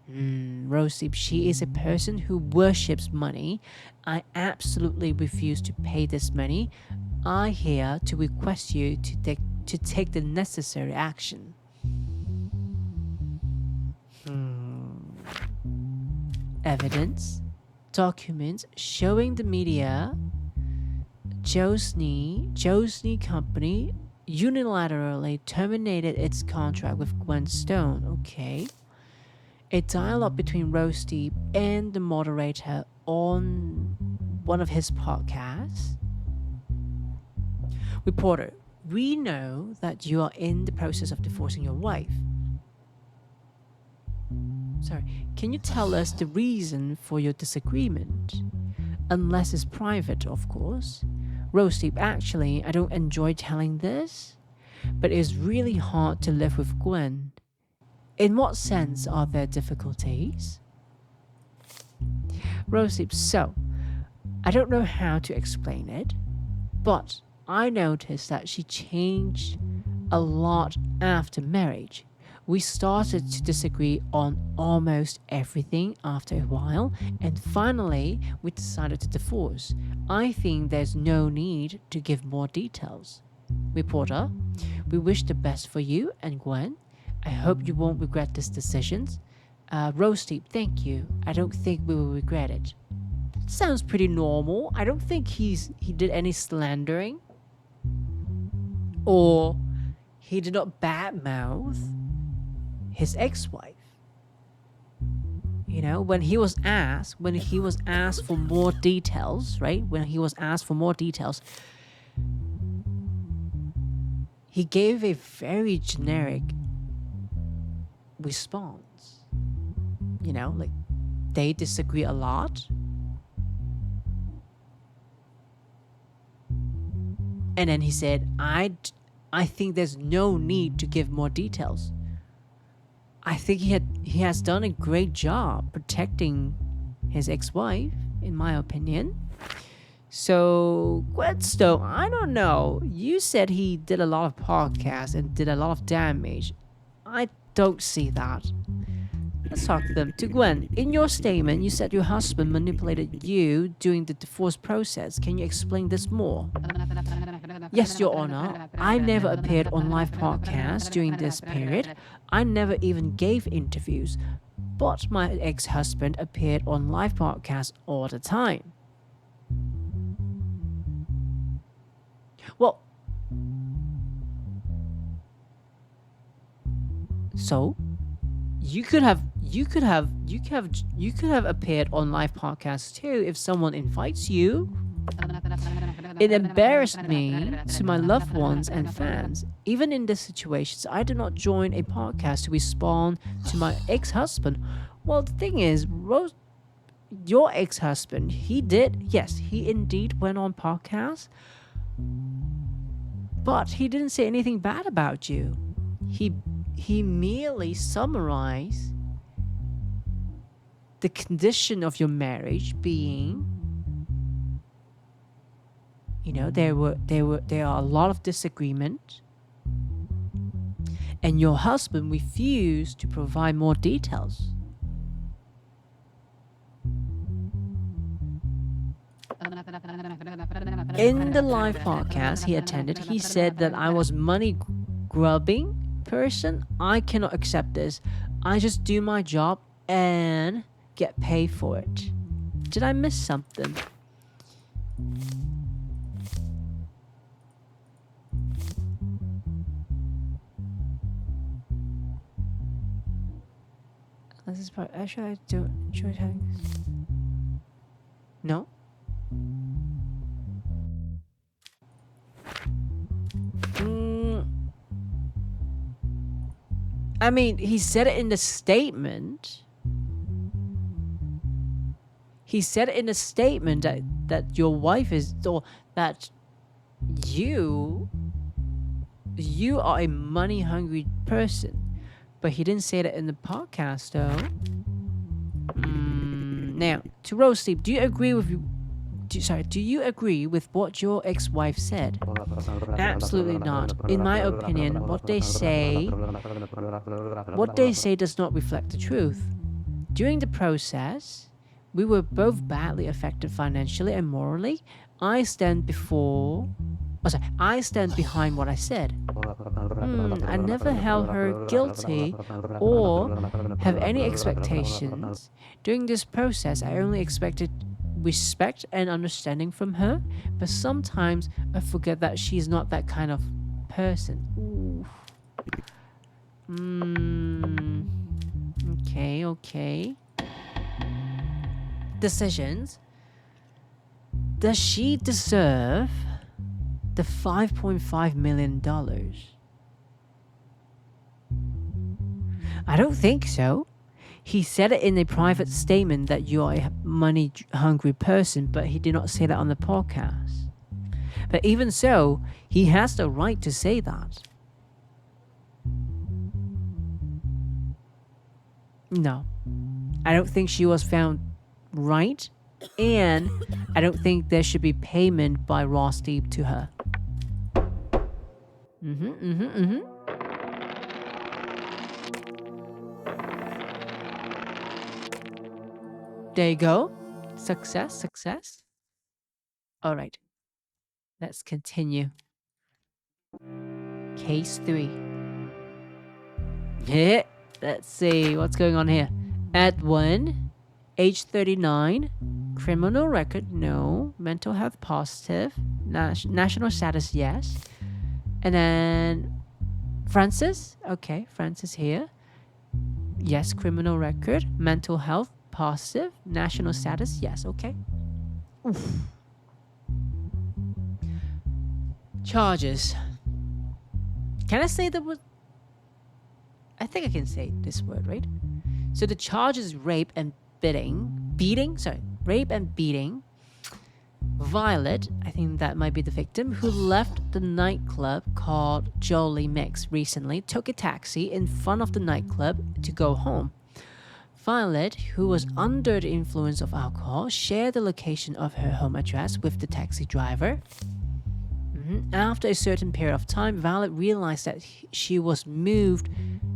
Rosie, she is a person who worships money. I absolutely refuse to pay this money. I here to request you to take the necessary action. Evidence, documents showing the media Josney Company unilaterally terminated its contract with Gwen Stone. Okay. A dialogue between Rose Steep and the moderator on one of his podcasts. Reporter, we know that you are in the process of divorcing your wife. Can you tell us the reason for your disagreement? Unless it's private, of course. Rose Steep, actually, I don't enjoy telling this, but it's really hard to live with Gwen. In what sense are there difficulties? Rose Steep, so, I don't know how to explain it, but I noticed that she changed a lot after marriage. We started to disagree on almost everything after a while, and finally, we decided to divorce. I think there's no need to give more details. Reporter, we wish the best for you and Gwen. I hope you won't regret this decision. Rose Steep, thank you. I don't think we will regret it. Sounds pretty normal. I don't think he did any slandering. Or he did not badmouth his ex-wife. You know, when he was asked for more details, right? When he was asked for more details, he gave a very generic response. You know, like, they disagree a lot. And then he said, I think there's no need to give more details. I think he has done a great job protecting his ex-wife, in my opinion. So, Gwen Stone, I don't know. You said he did a lot of podcasts and did a lot of damage. I don't see that. Let's talk to them. To Gwen, in your statement, you said your husband manipulated you during the divorce process. Can you explain this more? Yes, Your Honor. I never appeared on live podcasts during this period. I never even gave interviews. But my ex-husband appeared on live podcasts all the time. Well, so you could have appeared on live podcasts too if someone invites you. It embarrassed me to my loved ones and fans. Even in these situations, I did not join a podcast to respond to my ex-husband. Well, the thing is, Rose, your ex-husband, he indeed went on podcasts, but he didn't say anything bad about you. He merely summarized the condition of your marriage being, there are a lot of disagreement, and your husband refused to provide more details. In the live podcast he attended, he said that I was money grubbing person. I cannot accept this. I just do my job and get paid for it. Did I miss something? This is part. Actually, I don't enjoy having this. No. I mean, he said it in the statement. He said in a statement that your wife is, or that you are a money hungry person, but he didn't say that in the podcast though. Now, to Rose Sleep, do you agree with what your ex-wife said? Absolutely not. In my opinion, what they say does not reflect the truth. During the process, we were both badly affected financially and morally. I stand behind what I said. I never held her guilty or have any expectations. During this process, I only expected respect and understanding from her, but sometimes I forget that she's not that kind of person. Okay. Decisions. Does she deserve the $5.5 million? I don't think so. He said it in a private statement that you are a money-hungry person, but he did not say that on the podcast. But even so, he has the right to say that. No. I don't think she was found right, and I don't think there should be payment by Ross Deep to her. There you go. Success. All right. Let's continue. Case 3. Let's see what's going on here. Edwin, age 39, criminal record, no. Mental health, positive. National status, yes. And then Francis. Okay, Francis here. Yes, criminal record. Mental health, positive. National status, yes. Okay. Oof. Charges. Can I say the word? I think I can say this word, right? So the charge is rape and rape and beating. Violet, I think that might be the victim, who left the nightclub called Jolly Mix recently, took a taxi in front of the nightclub to go home. Violet, who was under the influence of alcohol, shared the location of her home address with the taxi driver. After a certain period of time, Violet realized that she was moved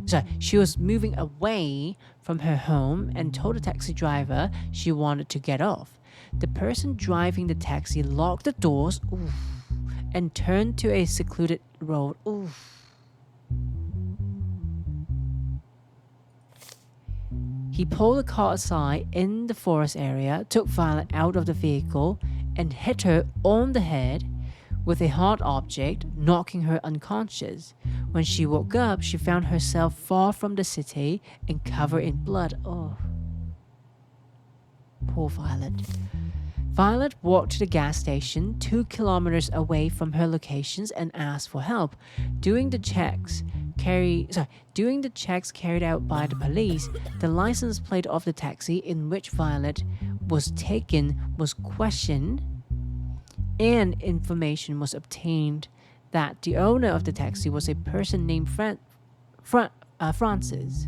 Sorry, she was moving away from her home and told the taxi driver she wanted to get off. The person driving the taxi locked the doors, oof, and turned to a secluded road. Oof. He pulled the car aside in the forest area, took Violet out of the vehicle, and hit her on the head with a hard object, knocking her unconscious. When she woke up, she found herself far from the city and covered in blood. Oh, poor Violet. Violet walked to the gas station 2 kilometers away from her locations and asked for help. Doing the checks carried out by the police, the license plate of the taxi in which Violet was taken was questioned, and information was obtained that the owner of the taxi was a person named Francis.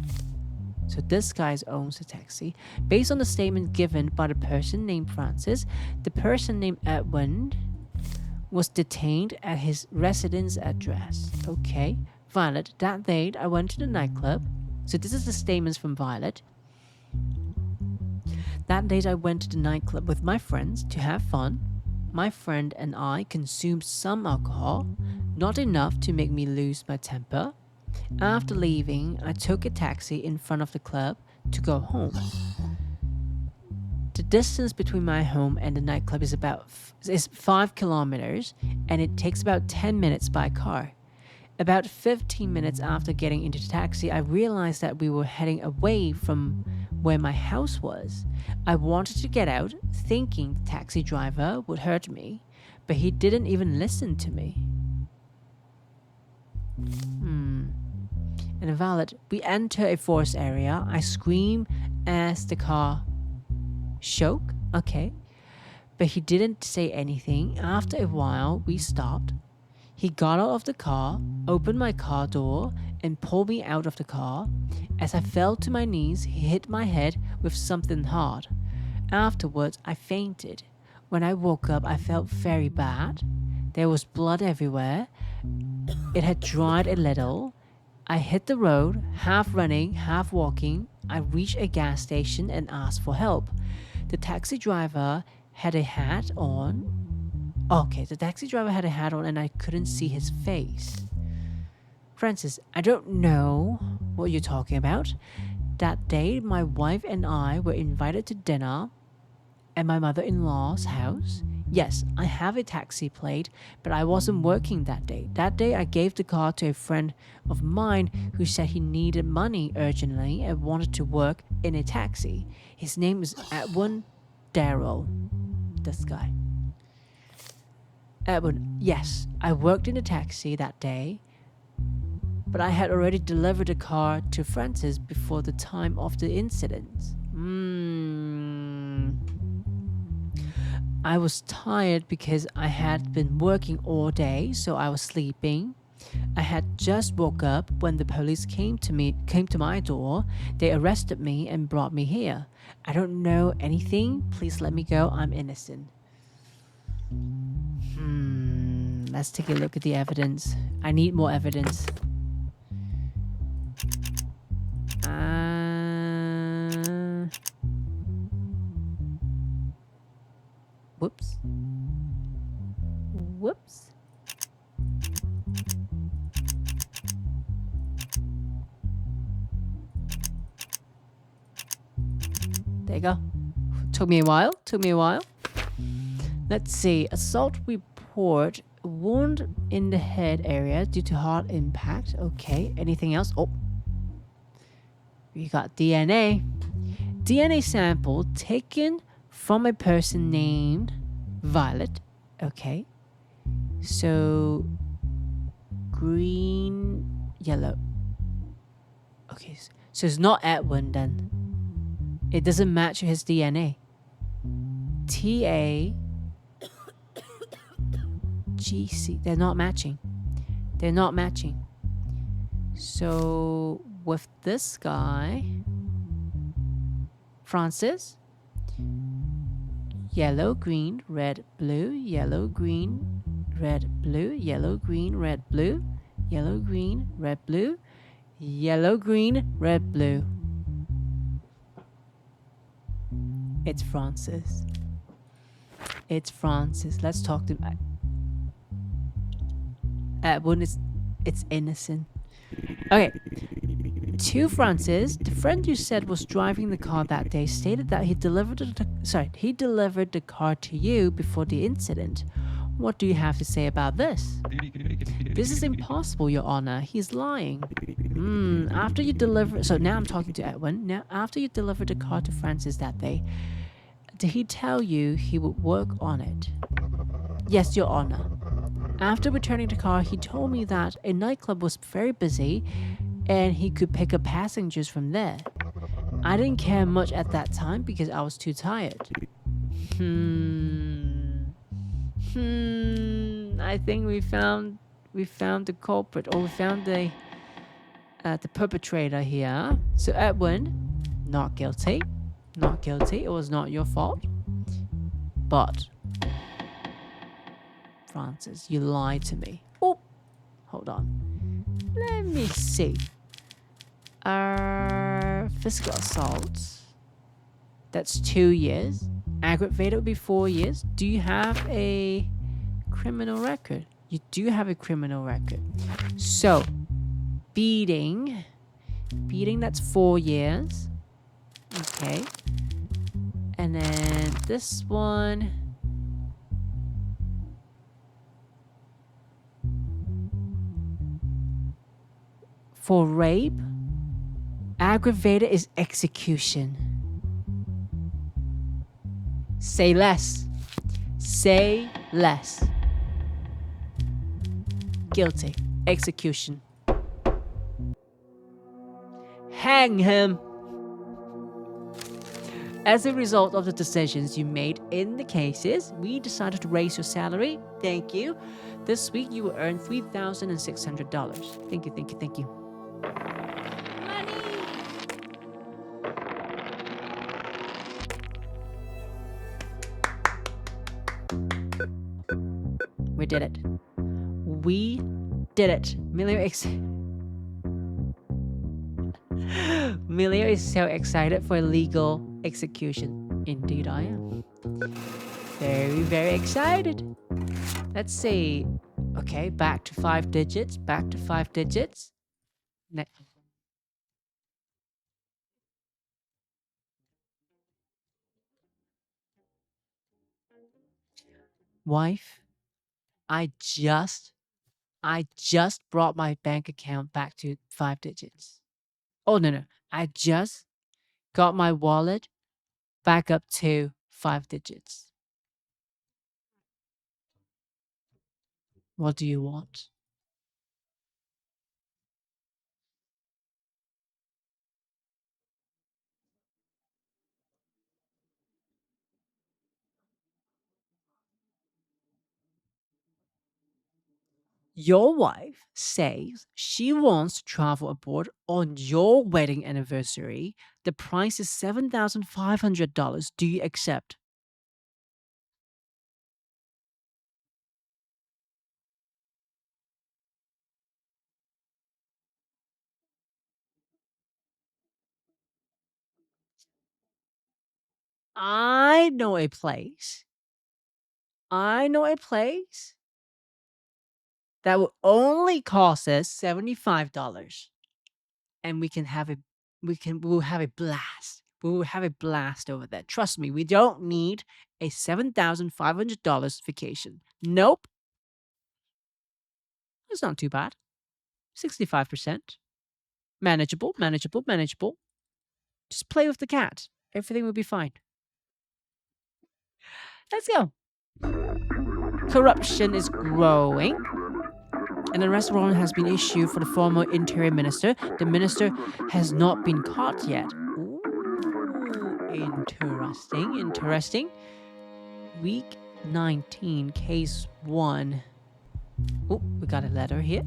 So this guy owns the taxi. Based on the statement given by the person named Francis, the person named Edwin was detained at his residence address. Okay. Violet, that day I went to the nightclub. So this is the statements from Violet. That day I went to the nightclub with my friends to have fun. My friend and I consumed some alcohol, not enough to make me lose my temper. After leaving, I took a taxi in front of the club to go home. The distance between my home and the nightclub is 5 kilometers, and it takes about 10 minutes by car. About 15 minutes after getting into the taxi, I realized that we were heading away from where my house was. I wanted to get out, thinking the taxi driver would hurt me, but he didn't even listen to me. And Violet, we enter a forest area. I scream as the car shook. Okay. But he didn't say anything. After a while, we stopped. He got out of the car, opened my car door, and pulled me out of the car. As I fell to my knees, he hit my head with something hard. Afterwards, I fainted. When I woke up, I felt very bad. There was blood everywhere. It had dried a little. I hit the road, half running, half walking. I reached a gas station and asked for help. The taxi driver had a hat on. Okay, the taxi driver had a hat on and I couldn't see his face. Francis, I don't know what you're talking about. That day, my wife and I were invited to dinner at my mother-in-law's house. Yes, I have a taxi plate, but I wasn't working that day. That day, I gave the car to a friend of mine who said he needed money urgently and wanted to work in a taxi. His name is Edwin Darrow. This guy. Edwin, yes, I worked in a taxi that day, but I had already delivered the car to Francis before the time of the incident. I was tired because I had been working all day, so I was sleeping. I had just woke up when the police came to my door. They arrested me and brought me here. I don't know anything. Please let me go. I'm innocent. Let's take a look at the evidence. I need more evidence. Whoops. There you go. Took me a while. Let's see. Assault report. Wound in the head area due to hard impact. Okay. Anything else? Oh. We got DNA. DNA sample taken from a person named Violet. Okay. So green, yellow. Okay. So it's not Edwin then. It doesn't match his DNA. TA GC. They're not matching. So with this guy, Francis, yellow, green, red, blue, yellow, green, red, blue, yellow, green, red, blue, yellow, green, red, blue, Yellow, green, red, blue. It's Francis. It's Francis. Let's talk to Edwin. It's innocent. Okay. To Francis, the friend you said was driving the car that day stated that he delivered the car to you before the incident. What do you have to say about this? This is impossible, Your Honor. He's lying. After you delivered... So now I'm talking to Edwin. Now, after you delivered the car to Francis that day, did he tell you he would work on it? Yes, Your Honor. After returning the car, he told me that a nightclub was very busy and he could pick up passengers from there. I didn't care much at that time because I was too tired. I think we found the culprit, or we found the perpetrator here. So Edwin, not guilty. Not guilty. It was not your fault. But Francis, you lied to me. Oh, hold on. Let me see. Physical assault. That's 2 years. Aggravated would be 4 years. Do you have a criminal record? You do have a criminal record. So, beating, that's 4 years. Okay. And then this one. For rape, aggravated is execution. Say less. Say less. Guilty. Execution. Hang him. As a result of the decisions you made in the cases, we decided to raise your salary. Thank you. This week you will earn $3,600. Thank you, thank you, thank you. We did it. We did it. Milio is so excited for legal execution. Indeed, I am. Very, very excited. Let's see. Okay, back to 5 digits. Back to 5 digits. Next. Wife, I just brought my bank account back to 5 digits. Oh, no. I just got my wallet back up to 5 digits. What do you want? Your wife says she wants to travel abroad on your wedding anniversary. The price is $7,500. Do you accept? I know a place. That will only cost us $75. And we will have a blast. We will have a blast over there. Trust me, we don't need a $7,500 vacation. Nope. It's not too bad. 65%. Manageable. Just play with the cat. Everything will be fine. Let's go. Corruption is growing. An arrest warrant has been issued for the former interior minister. The minister has not been caught yet. Ooh, interesting. Week 19, case 1. Oh, we got a letter here.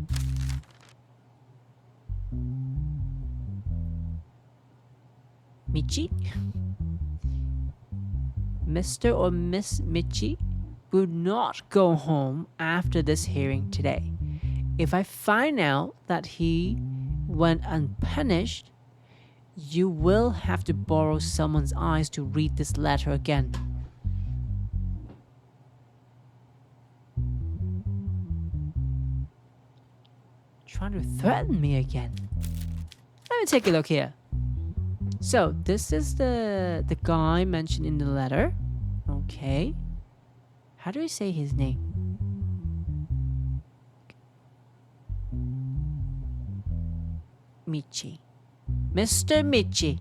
Michi? Mr. or Miss Michi will not go home after this hearing today. If I find out that he when unpunished, you will have to borrow someone's eyes to read this letter again. Trying to threaten me again. Let me take a look here. So this is the guy mentioned in the letter. Okay. How do I say his name? Michi. Mr. Michi.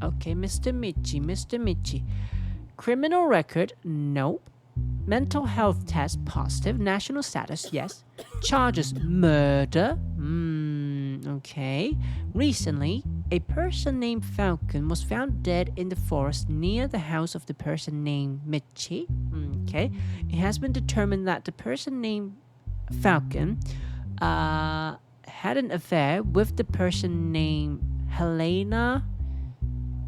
Okay, Mr. Michi. Criminal record? Nope. Mental health test? Positive. National status? Yes. Charges? Murder? Okay. Recently, a person named Falcon was found dead in the forest near the house of the person named Michi. Okay. It has been determined that the person named Falcon had an affair with the person named Helena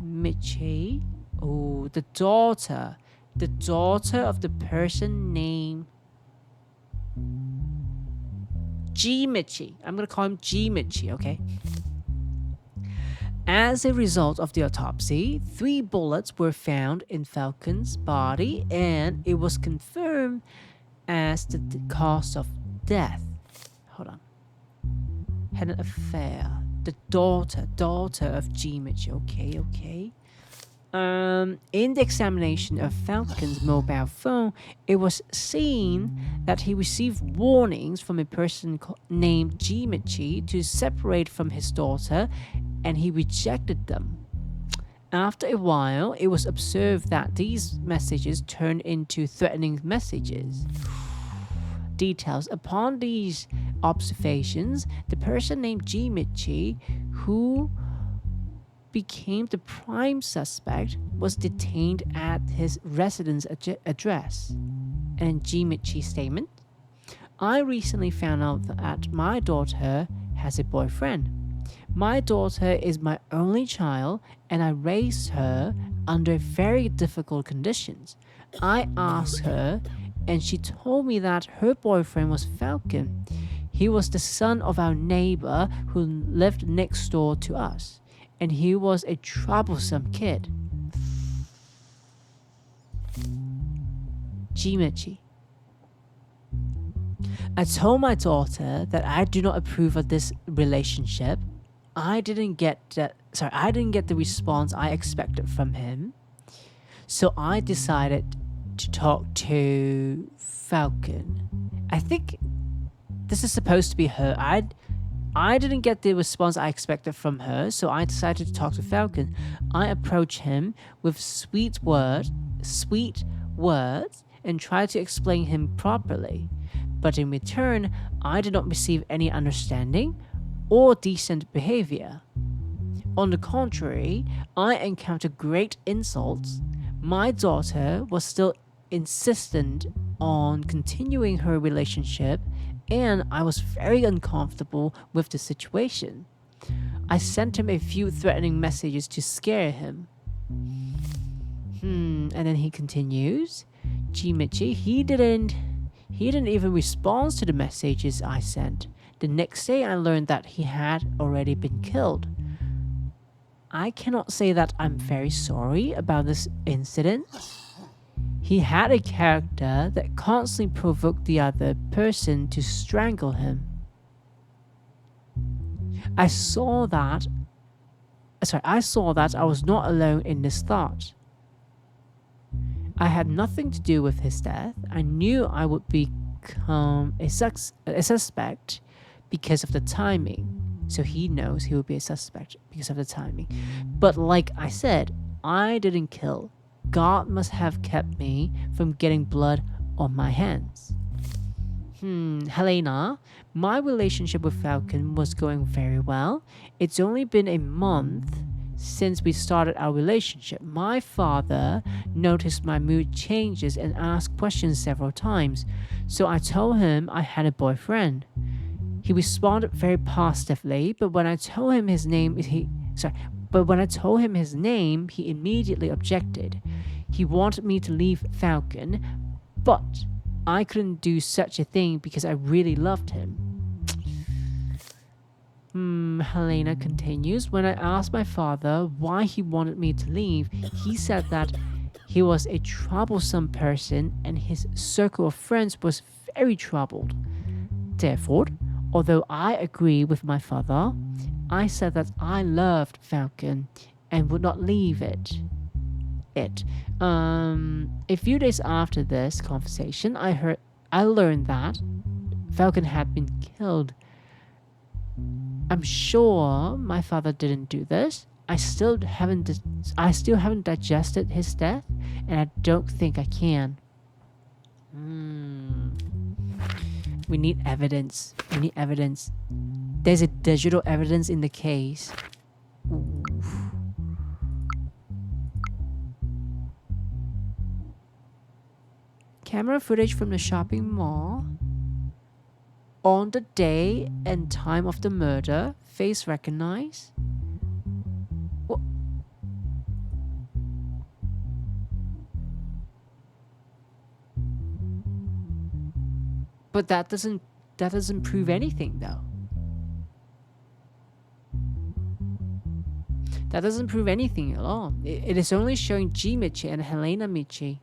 Michi. Oh, the daughter of the person named G Michi. I'm gonna call him G Michi, okay? As a result of the autopsy, 3 bullets were found in Falcon's body, and it was confirmed as the cause of death. Hold on. Had an affair. The daughter of G Michi. Okay. In the examination of Falcon's mobile phone, it was seen that he received warnings from a person named G Michi to separate from his daughter, and he rejected them. After a while, it was observed that these messages turned into threatening messages. Details. Upon these observations, the person named G Michi, who became the prime suspect, was detained at his residence address. And G Michi's statement: I recently found out that my daughter has a boyfriend. My daughter is my only child, and I raised her under very difficult conditions. I asked her, and she told me that her boyfriend was Falcon. He was the son of our neighbor who lived next door to us, and he was a troublesome kid. G Michi: I told my daughter that I do not approve of this relationship. I didn't get the response I expected from him. So I decided to talk to Falcon. I think this is supposed to be her. I didn't get the response I expected from her, so I decided to talk to Falcon. I approached him with sweet words, and tried to explain him properly. But in return, I did not receive any understanding or decent behavior. On the contrary, I encountered great insults. My daughter was still insistent on continuing her relationship, and I was very uncomfortable with the situation. I sent him a few threatening messages to scare him. And then he continues. G Michi, he didn't even respond to the messages I sent. The next day I learned that he had already been killed. I cannot say that I'm very sorry about this incident. He had a character that constantly provoked the other person to strangle him. I saw that I was not alone in this thought. I had nothing to do with his death. I knew I would become a suspect because of the timing. So he knows he will be a suspect because of the timing. But like I said, I didn't kill. God must have kept me from getting blood on my hands. Helena, my relationship with Falcon was going very well. It's only been a month since we started our relationship. My father noticed my mood changes and asked questions several times. So I told him I had a boyfriend. He responded very positively, but when I told him his name, he immediately objected. He wanted me to leave Falcon, but I couldn't do such a thing because I really loved him. Helena continues. When I asked my father why he wanted me to leave, he said that he was a troublesome person and his circle of friends was very troubled. Therefore, although I agree with my father, I said that I loved Falcon and would not leave it. A few days after this conversation, I learned that Falcon had been killed. I'm sure my father didn't do this. I still haven't digested his death, and I don't think I can. We need evidence. We need evidence. There's a digital evidence in the case. Oof. Camera footage from the shopping mall. On the day and time of the murder, face recognized. But that doesn't prove anything though. That doesn't prove anything at all. It is only showing G Michi and Helena Michi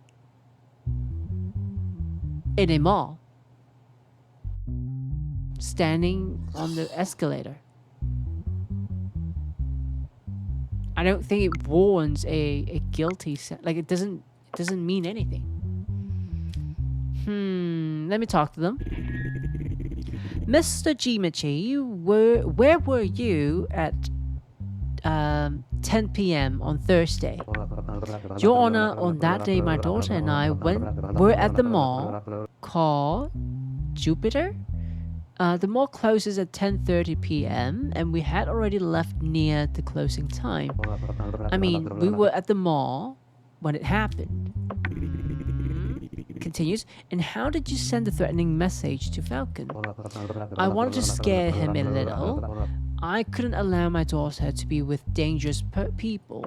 in a mall, standing on the escalator. I don't think it warrants a guilty like it doesn't mean anything. Let me talk to them. Mr. Gimichi, where were you at 10 p.m. on Thursday? Your Honor, on that day my daughter and I were at the mall called Jupiter. The mall closes at 10:30 p.m. and we had already left near the closing time. I mean, we were at the mall when it happened. Continues. And how did you send the threatening message to Falcon? I wanted to scare him a little. I couldn't allow my daughter to be with dangerous people.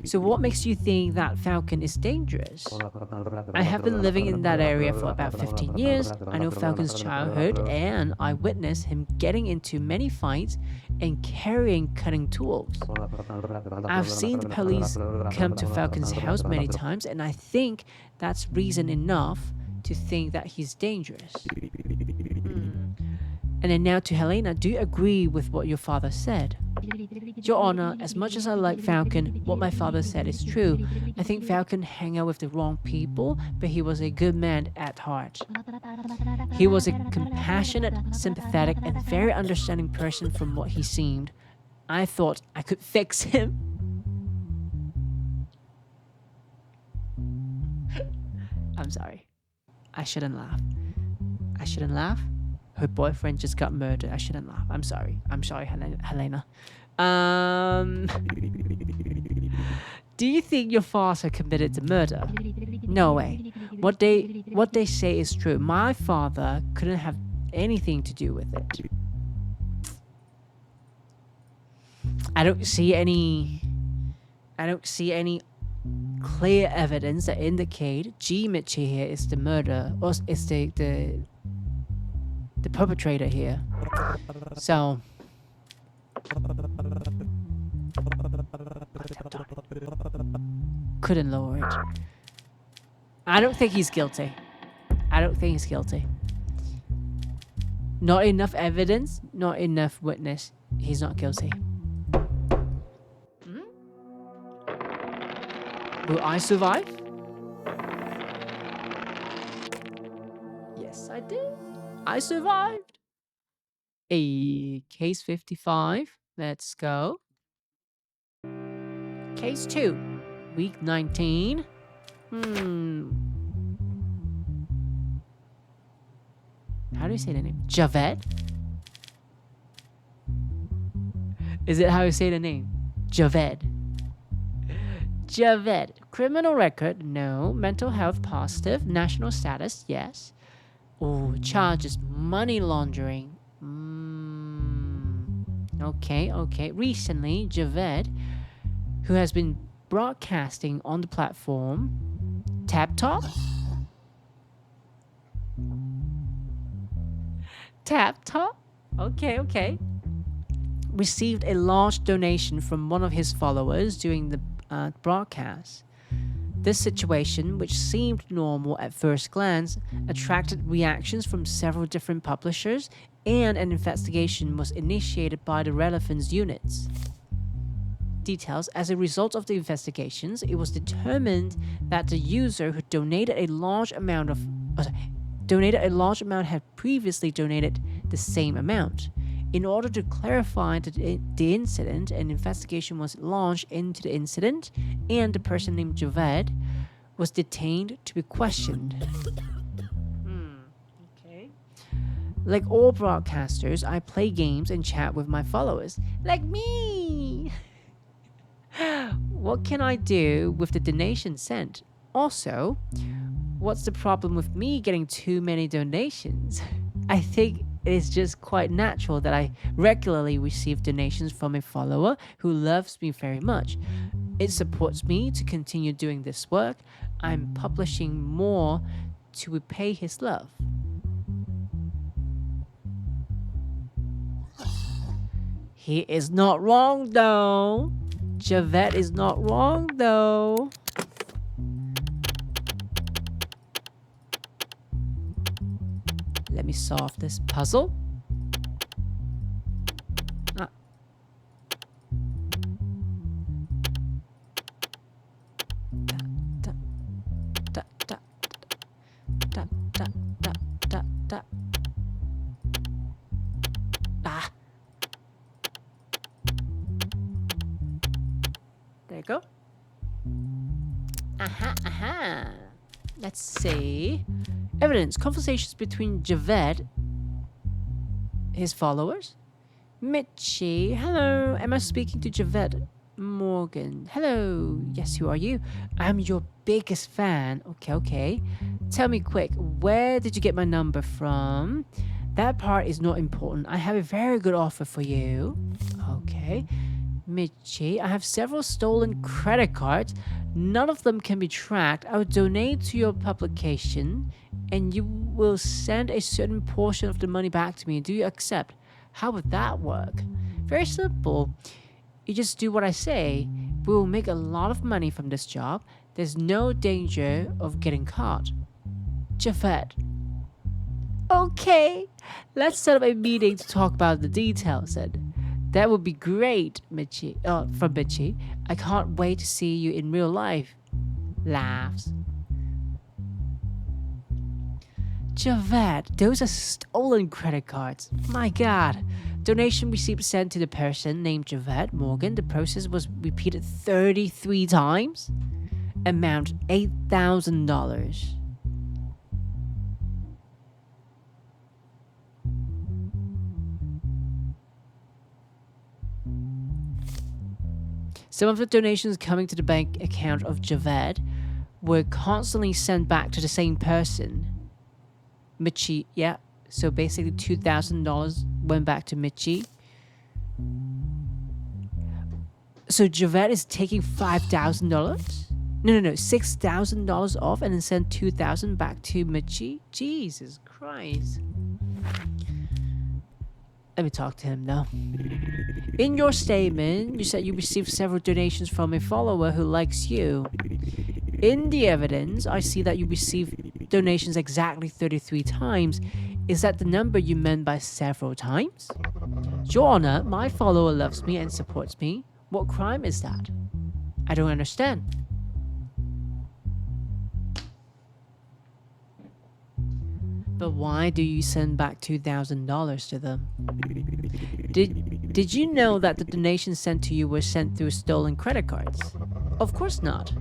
So what makes you think that Falcon is dangerous? I have been living in that area for about 15 years. I know Falcon's childhood and I witnessed him getting into many fights and carrying cutting tools. I've seen the police come to Falcon's house many times and I think that's reason enough to think that he's dangerous. And then now to Helena, do you agree with what your father said? Your Honor, as much as I like Falcon, what my father said is true. I think Falcon hung out with the wrong people, but he was a good man at heart. He was a compassionate, sympathetic, and very understanding person from what he seemed. I thought I could fix him. I'm sorry. I shouldn't laugh. I shouldn't laugh. Her boyfriend just got murdered. I shouldn't laugh. I'm sorry. I'm sorry, Helena. Do you think your father committed the murder? No way. What they say is true. My father couldn't have anything to do with it. I don't see any clear evidence that indicate G Michi here is the murderer or is the perpetrator here. So couldn't lower it. I don't think he's guilty. I don't think he's guilty. Not enough evidence, not enough witness. He's not guilty. Will I survive? Yes, I did. I survived. Case 55. Let's go. Case 2. Week 19. How do you say the name? Javed? Is it how you say the name? Javed. Javed. Criminal record? No. Mental health? Positive. National status? Yes. Oh, charges money laundering. Okay. Recently, Javed, who has been broadcasting on the platform TapTop? TapTop? Okay. received a large donation from one of his followers during the broadcast. This situation, which seemed normal at first glance, attracted reactions from several different publishers, and an investigation was initiated by the relevant units. Details: as a result of the investigations, it was determined that the user who donated a large amount had previously donated the same amount. In order to clarify the incident, an investigation was launched into the incident, and the person named Javed was detained to be questioned. Okay. Like all broadcasters, I play games and chat with my followers. Like me! What can I do with the donation sent? Also, what's the problem with me getting too many donations? I think it is just quite natural that I regularly receive donations from a follower who loves me very much. It supports me to continue doing this work. I'm publishing more to repay his love. He is not wrong though. Javed is not wrong though. Let me solve this puzzle. Ah. Ah. There you go. Aha. Let's see. Evidence: conversations between Javed, his followers. Mitchie, hello. Am I speaking to Javed? Morgan, hello. Yes, who are you? I'm your biggest fan. Okay. Tell me quick, where did you get my number from? That part is not important. I have a very good offer for you. Okay. Mitchie, I have several stolen credit cards. None of them can be tracked. I will donate to your publication, and you will send a certain portion of the money back to me. Do you accept? How would that work? Very simple. You just do what I say. We will make a lot of money from this job. There's no danger of getting caught. Javed. Okay, let's set up a meeting to talk about the details then. That would be great, Mitchie. From Mitchie. I can't wait to see you in real life. Laughs. Javed, those are stolen credit cards. My God. Donation receipt sent to the person named Javed Morgan. The process was repeated 33 times. Amount $8,000. Some of the donations coming to the bank account of Javed were constantly sent back to the same person. Mitchie, yeah. So basically $2,000 went back to Mitchie. So Javed is taking $5,000? No, $6,000 off and then send $2,000 back to Mitchie? Jesus Christ. Let me talk to him now. In your statement, you said you received several donations from a follower who likes you. In the evidence, I see that you received donations exactly 33 times. Is that the number you meant by several times? Your Honor, my follower loves me and supports me. What crime is that? I don't understand. But why do you send back $2,000 to them? Did you know that the donations sent to you were sent through stolen credit cards? Of course not.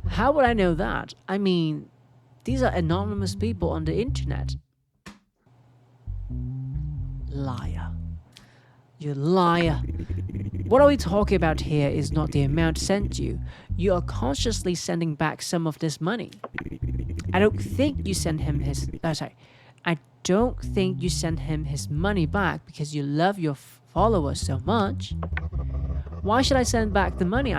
How would I know that? I mean, these are anonymous people on the internet. Liar. You liar. What are we talking about here is not the amount sent you. You are consciously sending back some of this money. I don't think you send him his... I don't think you send him his money back because you love your followers so much. Why should I send back the money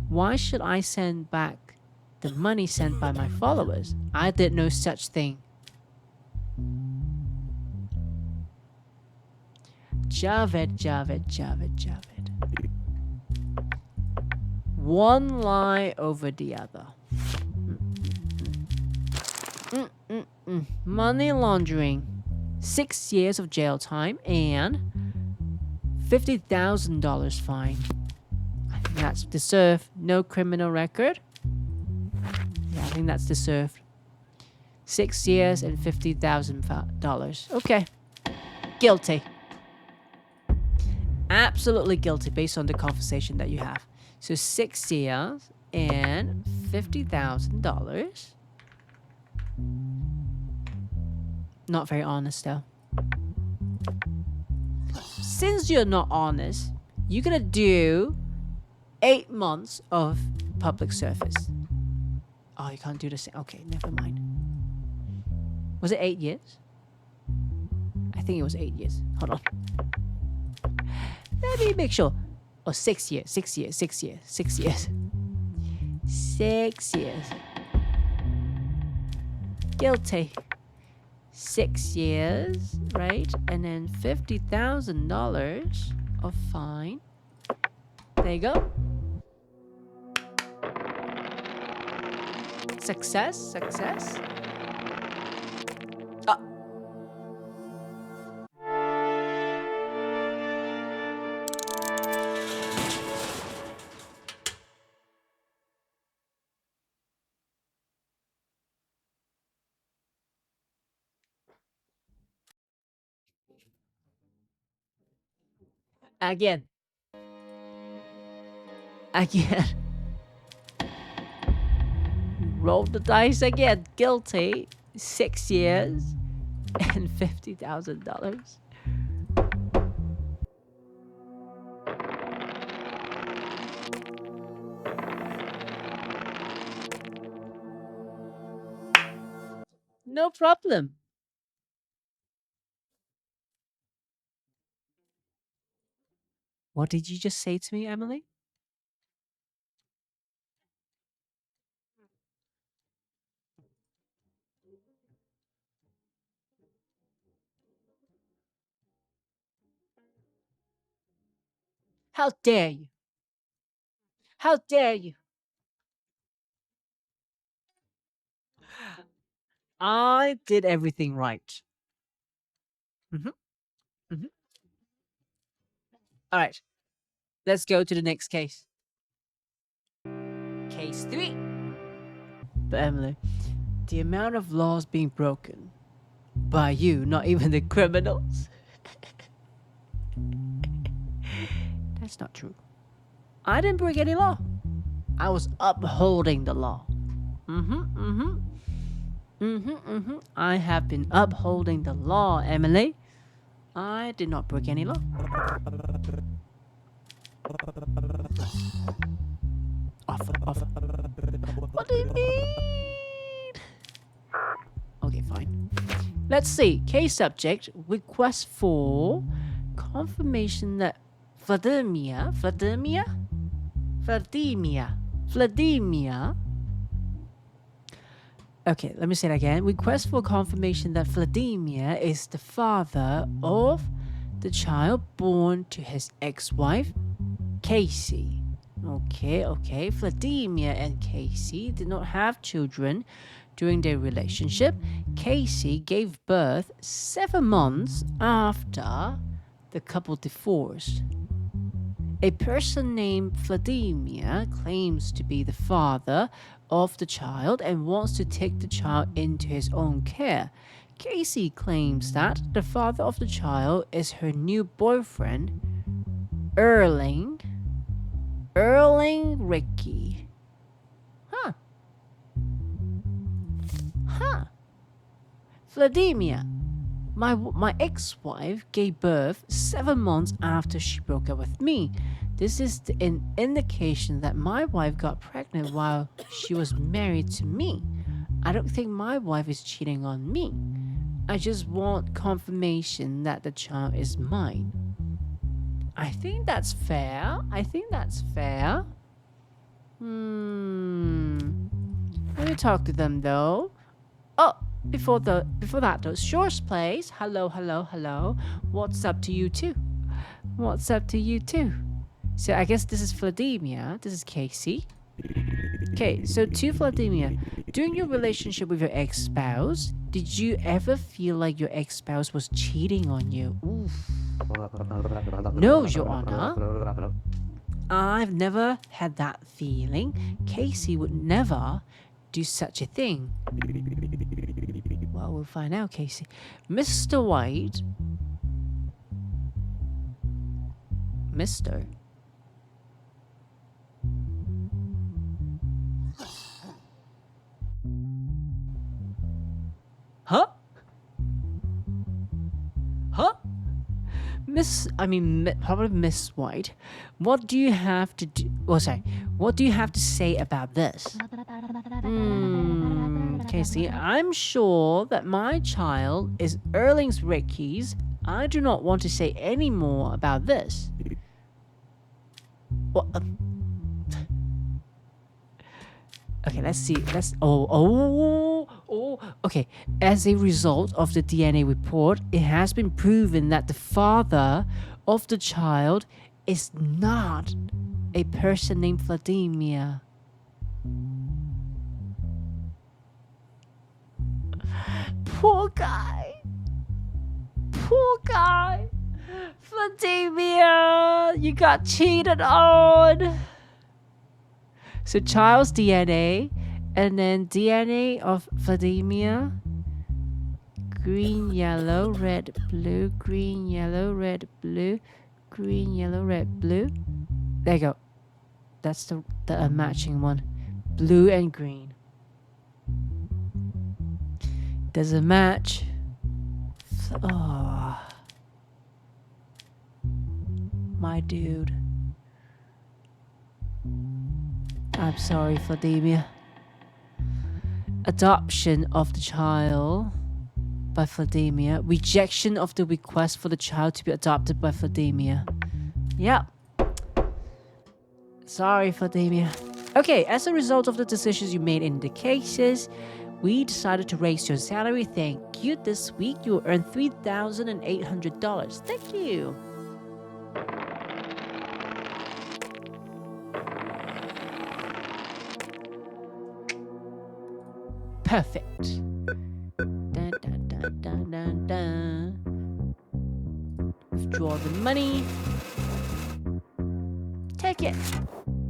Why should I send back the money sent by my followers? I did no such thing. Javed. One lie over the other. Money laundering. 6 years of jail time and $50,000 fine. I think that's deserved. No criminal record. Yeah, I think that's deserved. 6 years and $50,000. Okay. Guilty. Absolutely guilty based on the conversation that you have. So 6 years and $50,000. Not very honest though. Since you're not honest, you're gonna do 8 months of public service. Oh, you can't do the same. Okay, never mind. Was it 8 years? I think it was 8 years. Hold on. Let me make sure. Oh, 6 years. 6 years. 6 years. 6 years. 6 years. Guilty. 6 years, right? And then $50,000 of fine. There you go. Success. Ah. Again. Roll the dice again. Guilty. 6 years and $50,000. No problem. What did you just say to me, Emily? How dare you? How dare you? I did everything right. All right. Let's go to the next case. Case 3. But Emily, the amount of laws being broken by you, not even the criminals. That's not true. I didn't break any law. I was upholding the law. I have been upholding the law, Emily. I did not break any law. Off. What do you mean? Okay, fine. Let's see. Case subject, request for confirmation that Vladimir. Okay, let me say it again. Request for confirmation that Vladimir is the father of the child born to his ex-wife, Casey. Okay. Vladimir and Casey did not have children during their relationship. Casey gave birth 7 months after the couple divorced. A person named Vladimir claims to be the father of the child and wants to take the child into his own care. Casey claims that the father of the child is her new boyfriend, Erling Ricky. Vladimir, my ex-wife gave birth 7 months after she broke up with me. This is an indication that my wife got pregnant while she was married to me. I don't think my wife is cheating on me. I just want confirmation that the child is mine. I think that's fair. Let me talk to them though. Oh, before that though, Shore's place. Hello. What's up to you too? What's up to you too? So I guess this is Vladimir. This is Casey. Okay, so to Vladimir, during your relationship with your ex-spouse, did you ever feel like your ex-spouse was cheating on you? Oof. No, Your Honor. I've never had that feeling. Casey would never do such a thing. Well, we'll find out, Casey. Mr. White. Mr. Huh? Huh? Probably Miss White. What do you have to do? Oh, sorry. What do you have to say about this? Casey, I'm sure that my child is Erling's Ricky's. I do not want to say any more about this. What? Okay, let's see. Okay. As a result of the DNA report, it has been proven that the father of the child is not a person named Vladimir. Poor guy. Poor guy. Vladimir, you got cheated on. So child's DNA, and then DNA of Vladimir. Green, yellow, red, blue, green, yellow, red, blue, green, yellow, red, blue. There you go. That's the matching one. Blue and green. Doesn't match. Oh. My dude. I'm sorry, Vladimir. Adoption of the child by Vladimir. Rejection of the request for the child to be adopted by Vladimir. Yep. Sorry, Vladimir. Okay, as a result of the decisions you made in the cases, we decided to raise your salary. Thank you. This week you will earn $3,800. Thank you. Perfect. Dun, dun, dun, dun, dun, dun. Withdraw the money. Take it.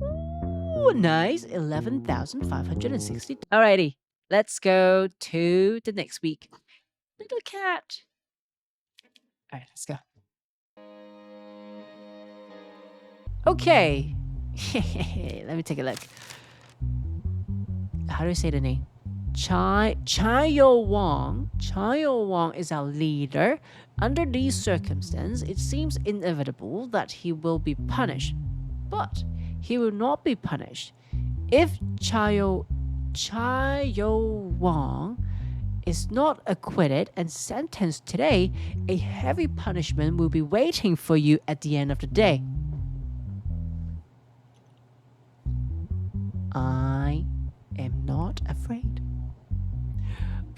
Ooh, nice. 11,560. Alrighty. Let's go to the next week. Little cat. Alright, let's go. Okay. Let me take a look. How do I say the name? Chayo Wang. Chayo Wang is our leader. Under these circumstances, it seems inevitable that he will be punished. But he will not be punished. If Chayo Wang is not acquitted and sentenced today, a heavy punishment will be waiting for you at the end of the day. I am not afraid.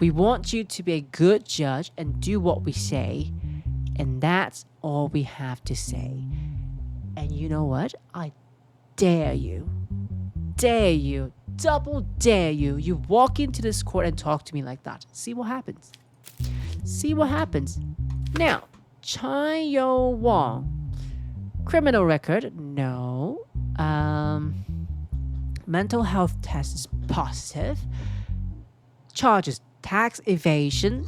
We want you to be a good judge and do what we say, and that's all we have to say. And you know what? I dare you, double dare you. You walk into this court and talk to me like that. See what happens. See what happens. Now, Chayo Wang. Criminal record? No. Mental health test is positive. Charges: tax evasion.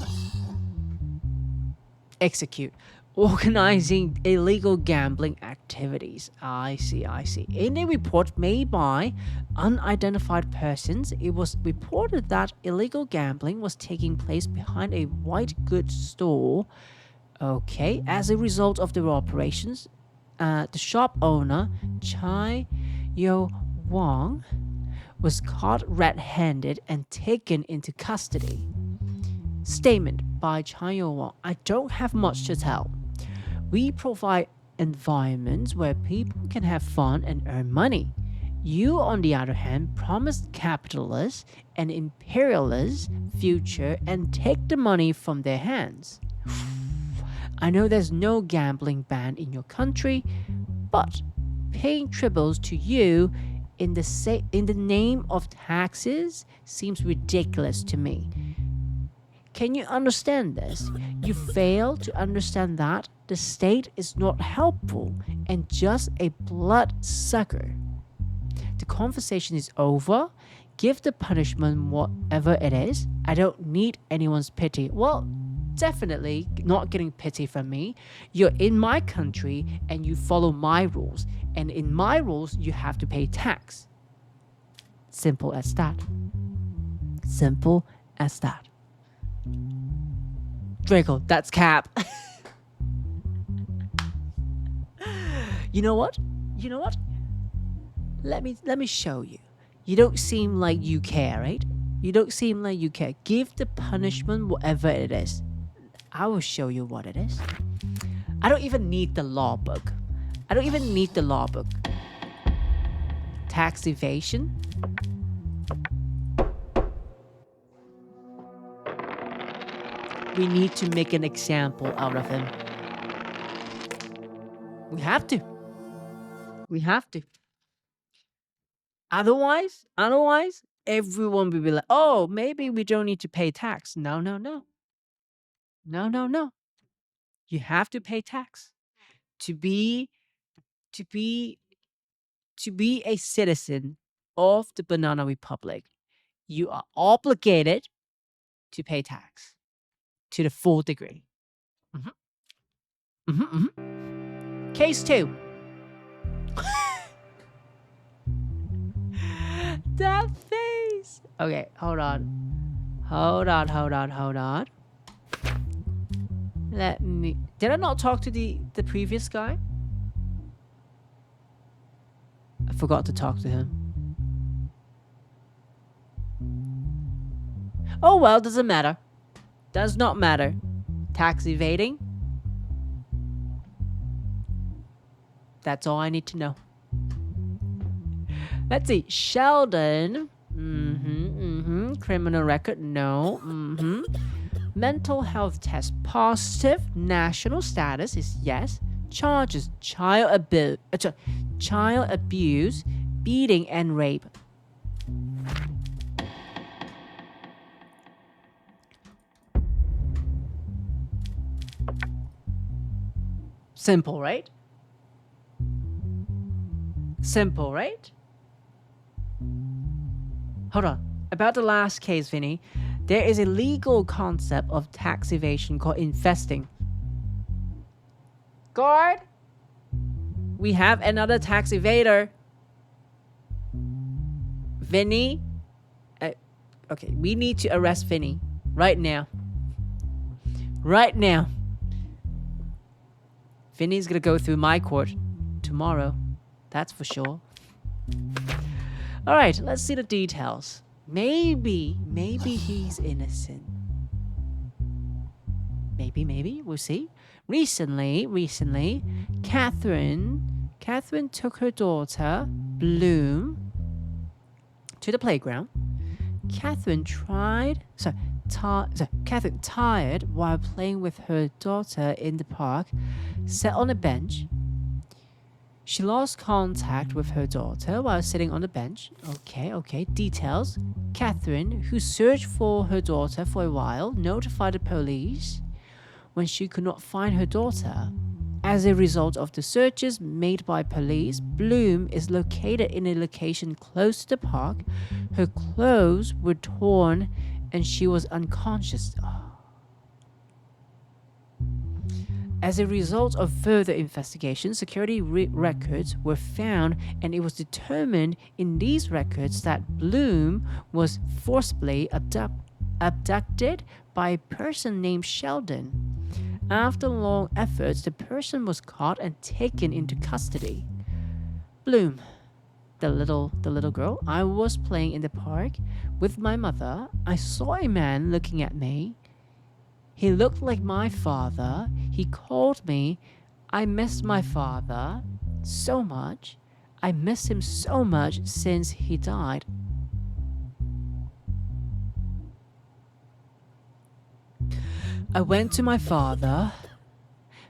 Execute. Organizing illegal gambling activities. I see. In a report made by unidentified persons, it was reported that illegal gambling was taking place behind a white goods store. Okay, as a result of the operations, the shop owner, Chayo Wang, was caught red-handed and taken into custody. Statement by Chayo Wang. I don't have much to tell. We provide environments where people can have fun and earn money. You, on the other hand, promised capitalists an imperialist future and take the money from their hands. I know there's no gambling ban in your country, but paying tribbles to you in the name of taxes seems ridiculous to me. Can you understand this? You fail to understand that the state is not helpful and just a bloodsucker. The conversation is over. Give the punishment whatever it is. I don't need anyone's pity. Well, definitely not getting pity from me. You're in my country and you follow my rules. And in my rules, you have to pay tax. Simple as that. Simple as that. Draco, that's cap. You know what? You know what? Let me show you. You don't seem like you care, right? You don't seem like you care. Give the punishment whatever it is. I will show you what it is. I don't even need the law book. I don't even need the law book. Tax evasion. We need to make an example out of him. We have to. We have to. Otherwise, everyone will be like, oh, maybe we don't need to pay tax. No. You have to pay tax. To be a citizen of the Banana Republic, you are obligated to pay tax to the full degree. Case 2. That face. Okay, hold on. Did I not talk to the previous guy? I forgot to talk to him. Oh well, doesn't matter. Does not matter. Tax evading. That's all I need to know. Let's see. Sheldon. Criminal record. No. Mental health test positive. National status is yes. Charges child abuse, beating and rape. Simple, right? Simple, right? Hold on. About the last case, Vinny, there is a legal concept of tax evasion called infesting. Guard! We have another tax evader. Vinny? Okay, we need to arrest Vinny. Right now. Right now. Vinny's gonna go through my court tomorrow. That's for sure. Alright, let's see the details. Maybe he's innocent. Maybe, we'll see. Recently, Catherine took her daughter, Bloom, to the playground. Catherine tired while playing with her daughter in the park, sat on a bench. She lost contact with her daughter while sitting on the bench. Okay. Details. Catherine, who searched for her daughter for a while, notified the police when she could not find her daughter. As a result of the searches made by police, Bloom is located in a location close to the park. Her clothes were torn and she was unconscious. As a result of further investigation, security records were found, and it was determined in these records that Bloom was forcibly abducted by a person named Sheldon. After long efforts, the person was caught and taken into custody. Bloom, the little girl. I was playing in the park with my mother. I saw a man looking at me. He looked like my father. He called me. I missed my father so much. I miss him so much since he died. I went to my father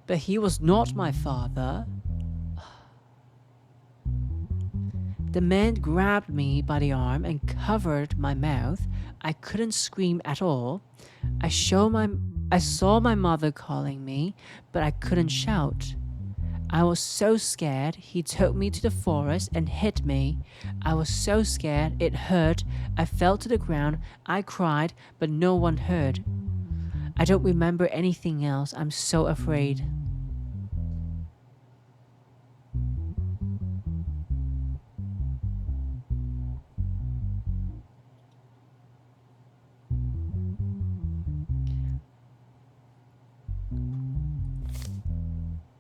But he was not my father. The man grabbed me by the arm and covered my mouth. I couldn't scream at all. I saw my mother calling me, but I couldn't shout. I was so scared. He took me to the forest and hit me. I was so scared. It hurt. I fell to the ground. I cried, but no one heard. I don't remember anything else. I'm so afraid.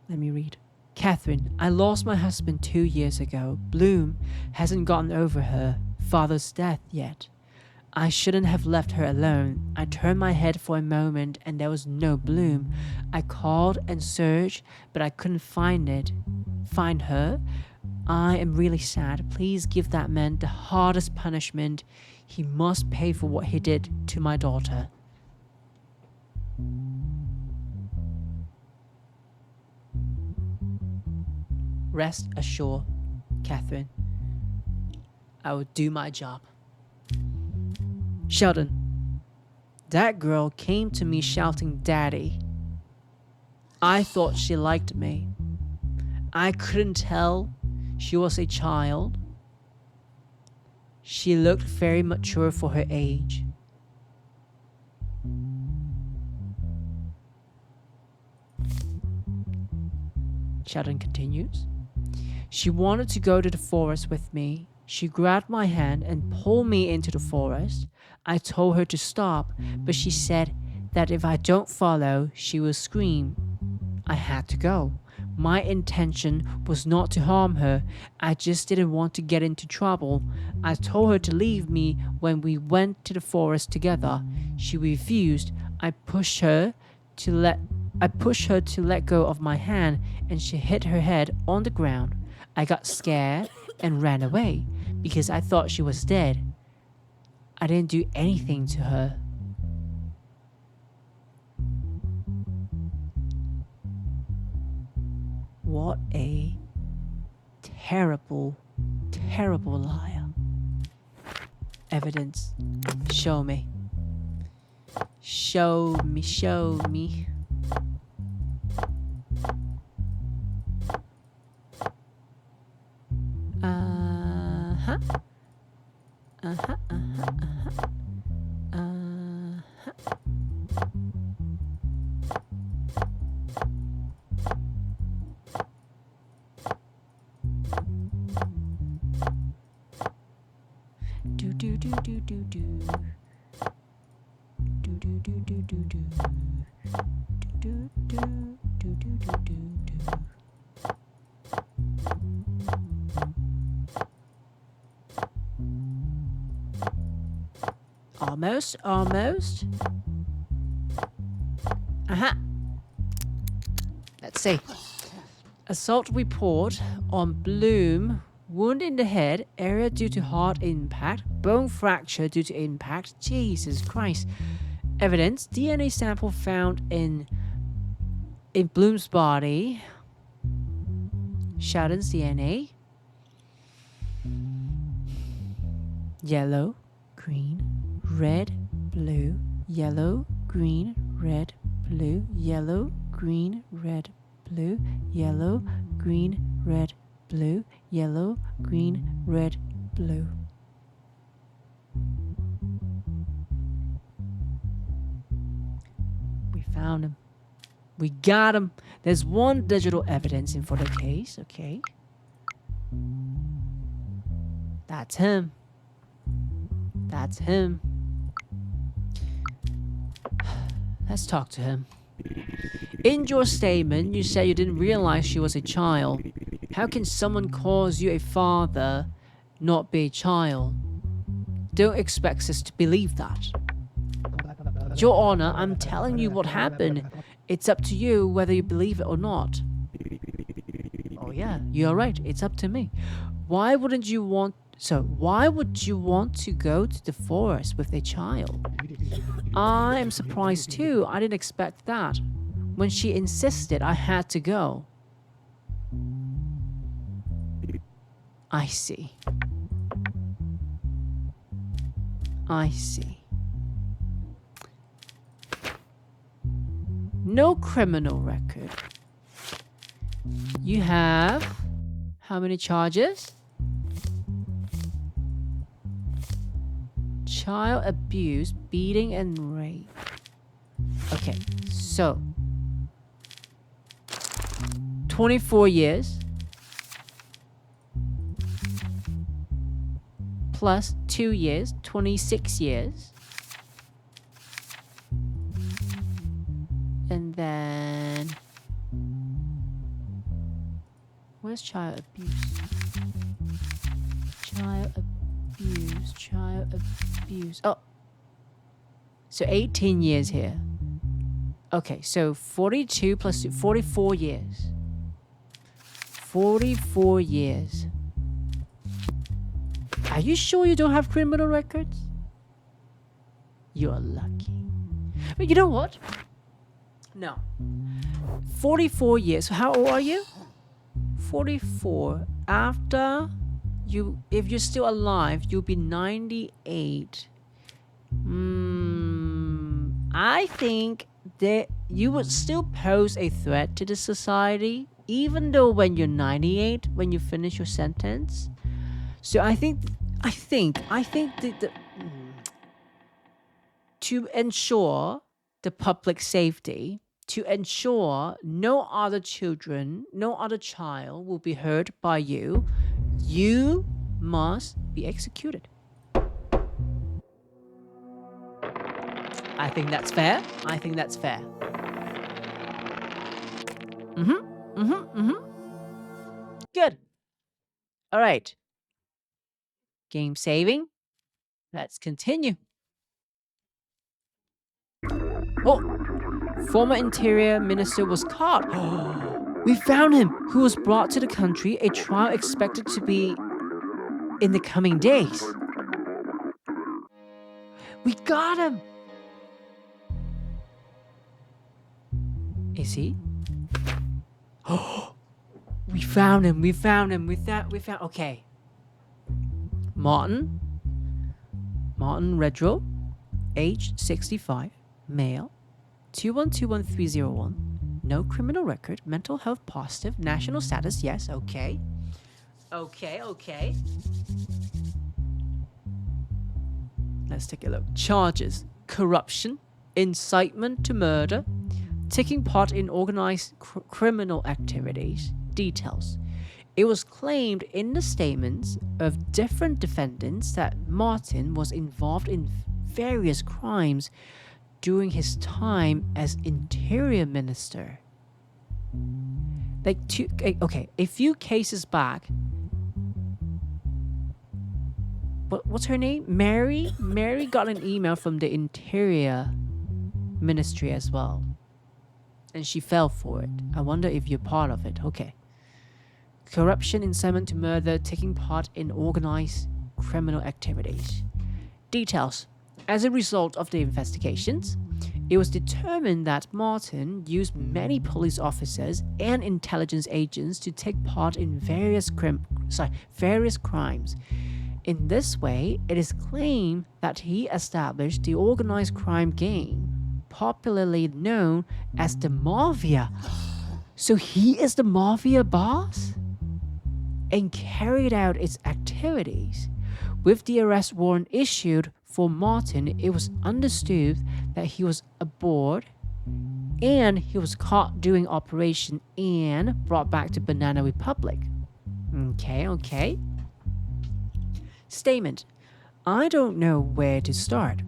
Let me read. Catherine, I lost my husband 2 years ago. Bloom hasn't gotten over her father's death yet. I shouldn't have left her alone. I turned my head for a moment and there was no Bloom. I called and searched, but I couldn't find her. I am really sad. Please give that man the hardest punishment. He must pay for what he did to my daughter. Rest assured, Catherine, I will do my job. Sheldon, that girl came to me shouting Daddy. I thought she liked me. I couldn't tell she was a child. She looked very mature for her age. Sheldon continues. She wanted to go to the forest with me. She grabbed my hand and pulled me into the forest. I told her to stop, but she said that if I don't follow, she will scream. I had to go. My intention was not to harm her. I just didn't want to get into trouble. I told her to leave me when we went to the forest together. She refused. I pushed her to let go of my hand and she hit her head on the ground. I got scared and ran away because I thought she was dead. I didn't do anything to her. What a terrible, terrible liar. Evidence. Show me. Show me, show me. Uh-huh. Uh-huh, uh-huh, uh-huh. Uh-huh. Do do do do do do. Do do do do do do. Do do do do do do do. Almost. Uh-huh. Let's see. Assault report on Bloom. Wound in the head, area due to hard impact, bone fracture due to impact. Jesus Christ. Evidence, DNA sample found in Bloom's body. Sheldon's DNA. Yellow, green, red, blue, yellow, green, red, blue, yellow, green, red, blue, yellow, green, red, blue, yellow, green, red, blue. We found him. We got him. There's one digital evidence in for the case, okay? That's him. That's him. Let's talk to him. In your statement, you said you didn't realize she was a child. How can someone cause you a father, not be a child? Don't expect us to believe that. Your Honor, I'm telling you what happened. It's up to you whether you believe it or not. Oh yeah, you're right. It's up to me. Why would you want to go to the forest with a child? I am surprised too. I didn't expect that. When she insisted, I had to go. I see. I see. No criminal record. You have how many charges? Child abuse, beating, and rape. Okay, so 24 years plus 2 years, 26 years. And then where's child abuse? Child abuse. Oh. So 18 years here. Okay, so 42 plus 2, 44 years. 44 years. Are you sure you don't have criminal records? You're lucky. But you know what? No. 44 years. So how old are you? 44. After you, if you're still alive, you'll be 98. I think that you would still pose a threat to the society, even though when you're 98, when you finish your sentence. So I think that to ensure the public safety, to ensure no other children, no other child will be hurt by you, you must be executed. I think that's fair. I think that's fair. Good. All right. Game saving. Let's continue. Oh, former Interior Minister was caught. We found him, who was brought to the country. A trial expected to be in the coming days. We got him. Is he? Oh, we found him. We found. Okay. Martin Redrow, age 65, male, 2121301, no criminal record, mental health positive, national status, yes, okay. Let's take a look. Charges: corruption, incitement to murder, taking part in organized criminal activities. Details: it was claimed in the statements of different defendants that Martin was involved in various crimes during his time as Interior Minister. A few cases back, what's her name? Mary got an email from the Interior Ministry as well. And she fell for it. I wonder if you're part of it. Okay. Corruption, incitement to murder, taking part in organized criminal activities. Details: as a result of the investigations, it was determined that Martin used many police officers and intelligence agents to take part in various crimes. In this way, it is claimed that he established the organized crime gang, popularly known as the Mafia. So he is the Mafia boss? And carried out its activities. With the arrest warrant issued for Martin, it was understood that he was aboard and he was caught doing operation and brought back to Banana Republic. Okay. Statement: I don't know where to start,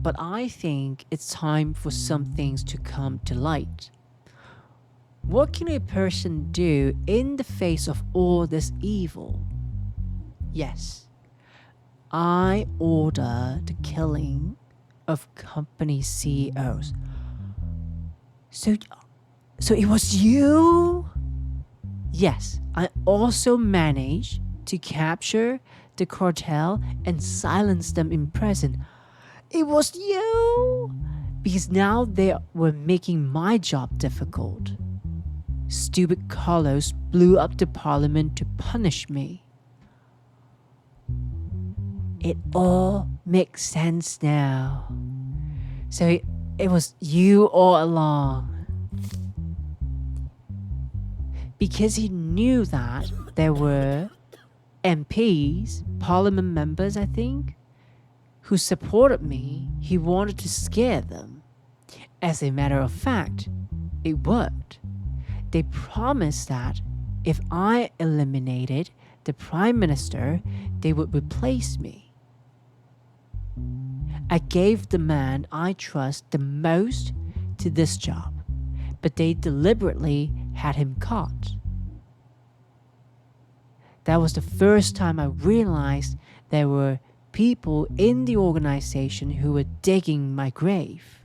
but I think it's time for some things to come to light. What can a person do in the face of all this evil? Yes, I order the killing of company CEOs. So it was you? Yes, I also managed to capture the cartel and silence them in prison. It was you? Because now they were making my job difficult. Stupid Carlos blew up the parliament to punish me. It all makes sense now. So it was you all along. Because he knew that there were MPs, parliament members, I think, who supported me, he wanted to scare them. As a matter of fact, it worked. They promised that if I eliminated the Prime Minister, they would replace me. I gave the man I trust the most to this job, but they deliberately had him caught. That was the first time I realized there were people in the organization who were digging my grave.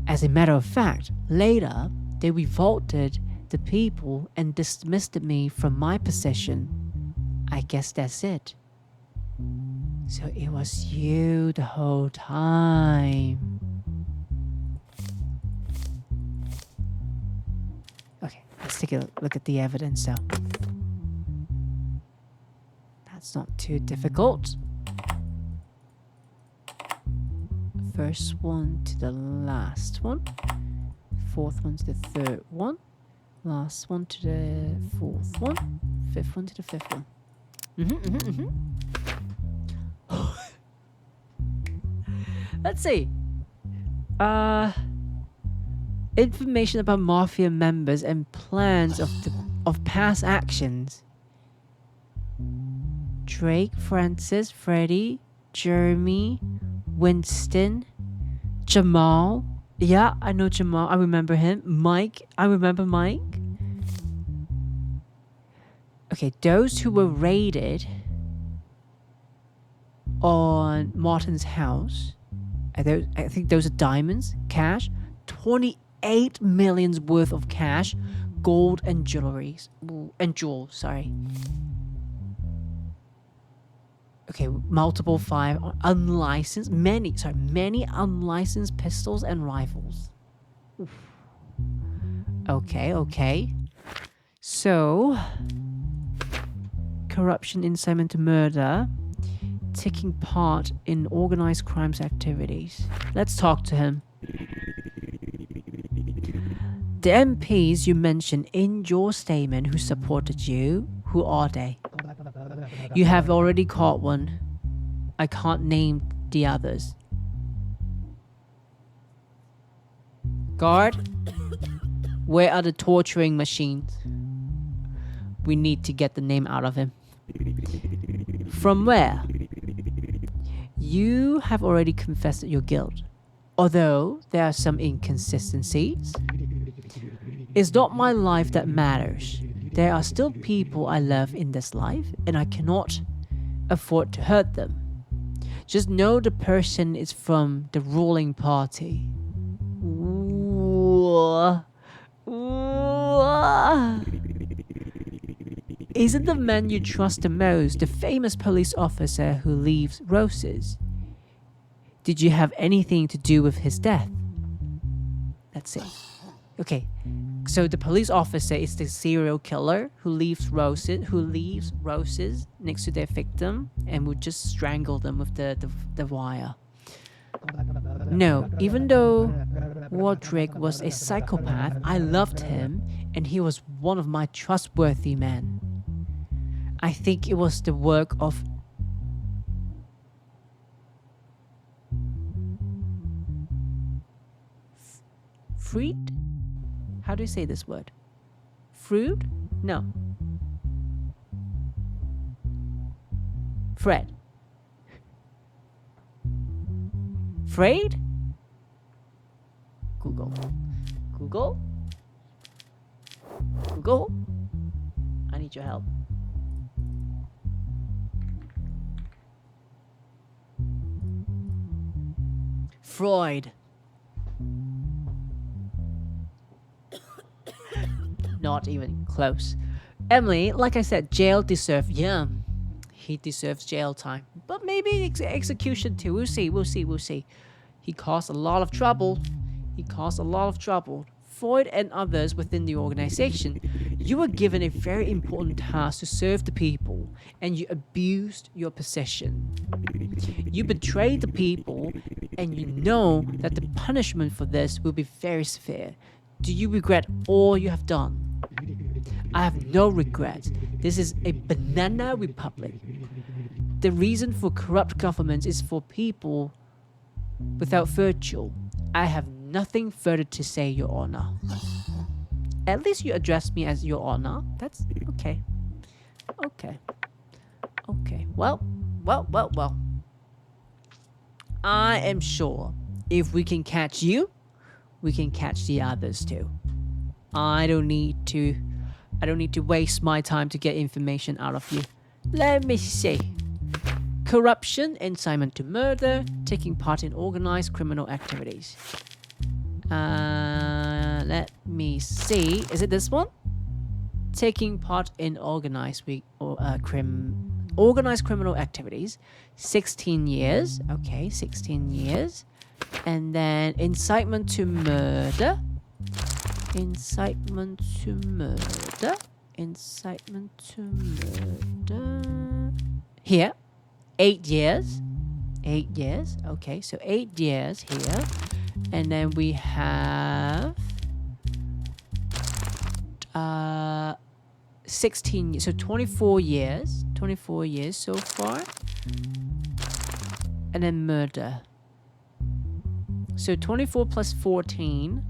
As a matter of fact, later, they revolted the people and dismissed me from my position. I guess that's it. So it was you the whole time. Okay, let's take a look at the evidence now. That's not too difficult. First one to the last one. Fourth one to the third one. Last one to the fourth one. Fifth one to the fifth one. Let's see. Information about mafia members and plans of past actions. Drake, Francis, Freddie, Jeremy, Winston, Jamal. Yeah, I know Jamal. I remember him. Mike. I remember Mike. Okay, those who were raided on Martin's house. I think those are diamonds, cash, 28 millions worth of cash, gold and jewelries, and jewels. Sorry. Okay, multiple 5 unlicensed, many unlicensed pistols and rifles. Oof. Okay. So, corruption, incitement to murder, taking part in organized crimes activities. Let's talk to him. The MPs you mentioned in your statement who supported you, who are they? You have already caught one. I can't name the others. Guard, where are the torturing machines? We need to get the name out of him. From where? You have already confessed your guilt, although there are some inconsistencies. It's not my life that matters. There are still people I love in this life, and I cannot afford to hurt them. Just know the person is from the ruling party. Isn't the man you trust the most the famous police officer who leaves roses? Did you have anything to do with his death? Let's see. Okay, so the police officer is the serial killer who leaves roses next to their victim and would just strangle them with the wire. No, even though Roderick was a psychopath, I loved him and he was one of my trustworthy men. I think it was the work of Freed? How do you say this word? Fruit? No. Fred. Freud? Google. I need your help. Freud. Not even close. Emily, like I said, jail deserves, he deserves jail time. But maybe execution too. We'll see. He caused a lot of trouble. He caused a lot of trouble. Freud and others within the organization, you were given a very important task to serve the people, and you abused your position. You betrayed the people, and you know that the punishment for this will be very severe. Do you regret all you have done? I have no regrets. This is a banana republic. The reason for corrupt governments is for people without virtue. I have nothing further to say, Your Honor. At least you address me as Your Honor. That's okay. Okay. Okay. Well. I am sure if we can catch you, we can catch the others too. I don't need to waste my time to get information out of you. Let me see. Corruption, incitement to murder, taking part in organized criminal activities. Let me see. Is it this one? Taking part in organized criminal activities. 16 years. Okay, 16 years. And then incitement to murder. Incitement to murder. Incitement to murder. Here. 8 years. 8 years. Okay, so 8 years here. And then we have 16 years. So 24 years. 24 years so far. And then murder. So 24 plus 14.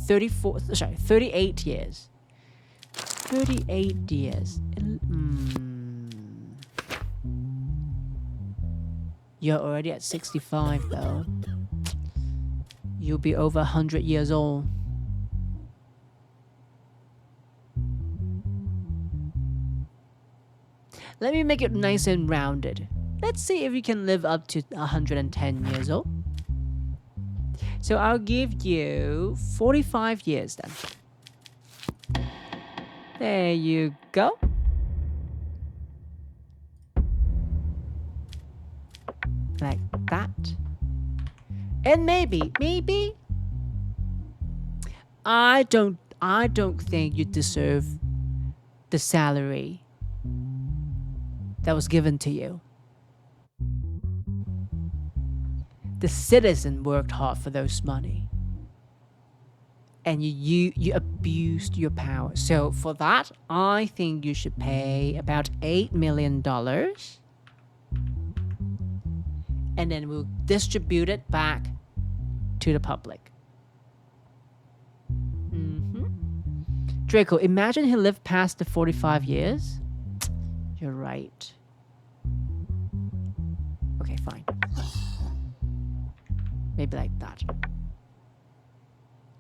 38 years. 38 years. You're already at 65 though. You'll be over 100 years old. Let me make it nice and rounded. Let's see if you can live up to 110 years old. So I'll give you 45 years then. There you go. Like that. And maybe I don't think you deserve the salary that was given to you. The citizen worked hard for those money. And you abused your power. So for that, I think you should pay about $8 million. And then we'll distribute it back to the public. Draco, imagine he lived past the 45 years. You're right. Okay, fine. Maybe like that.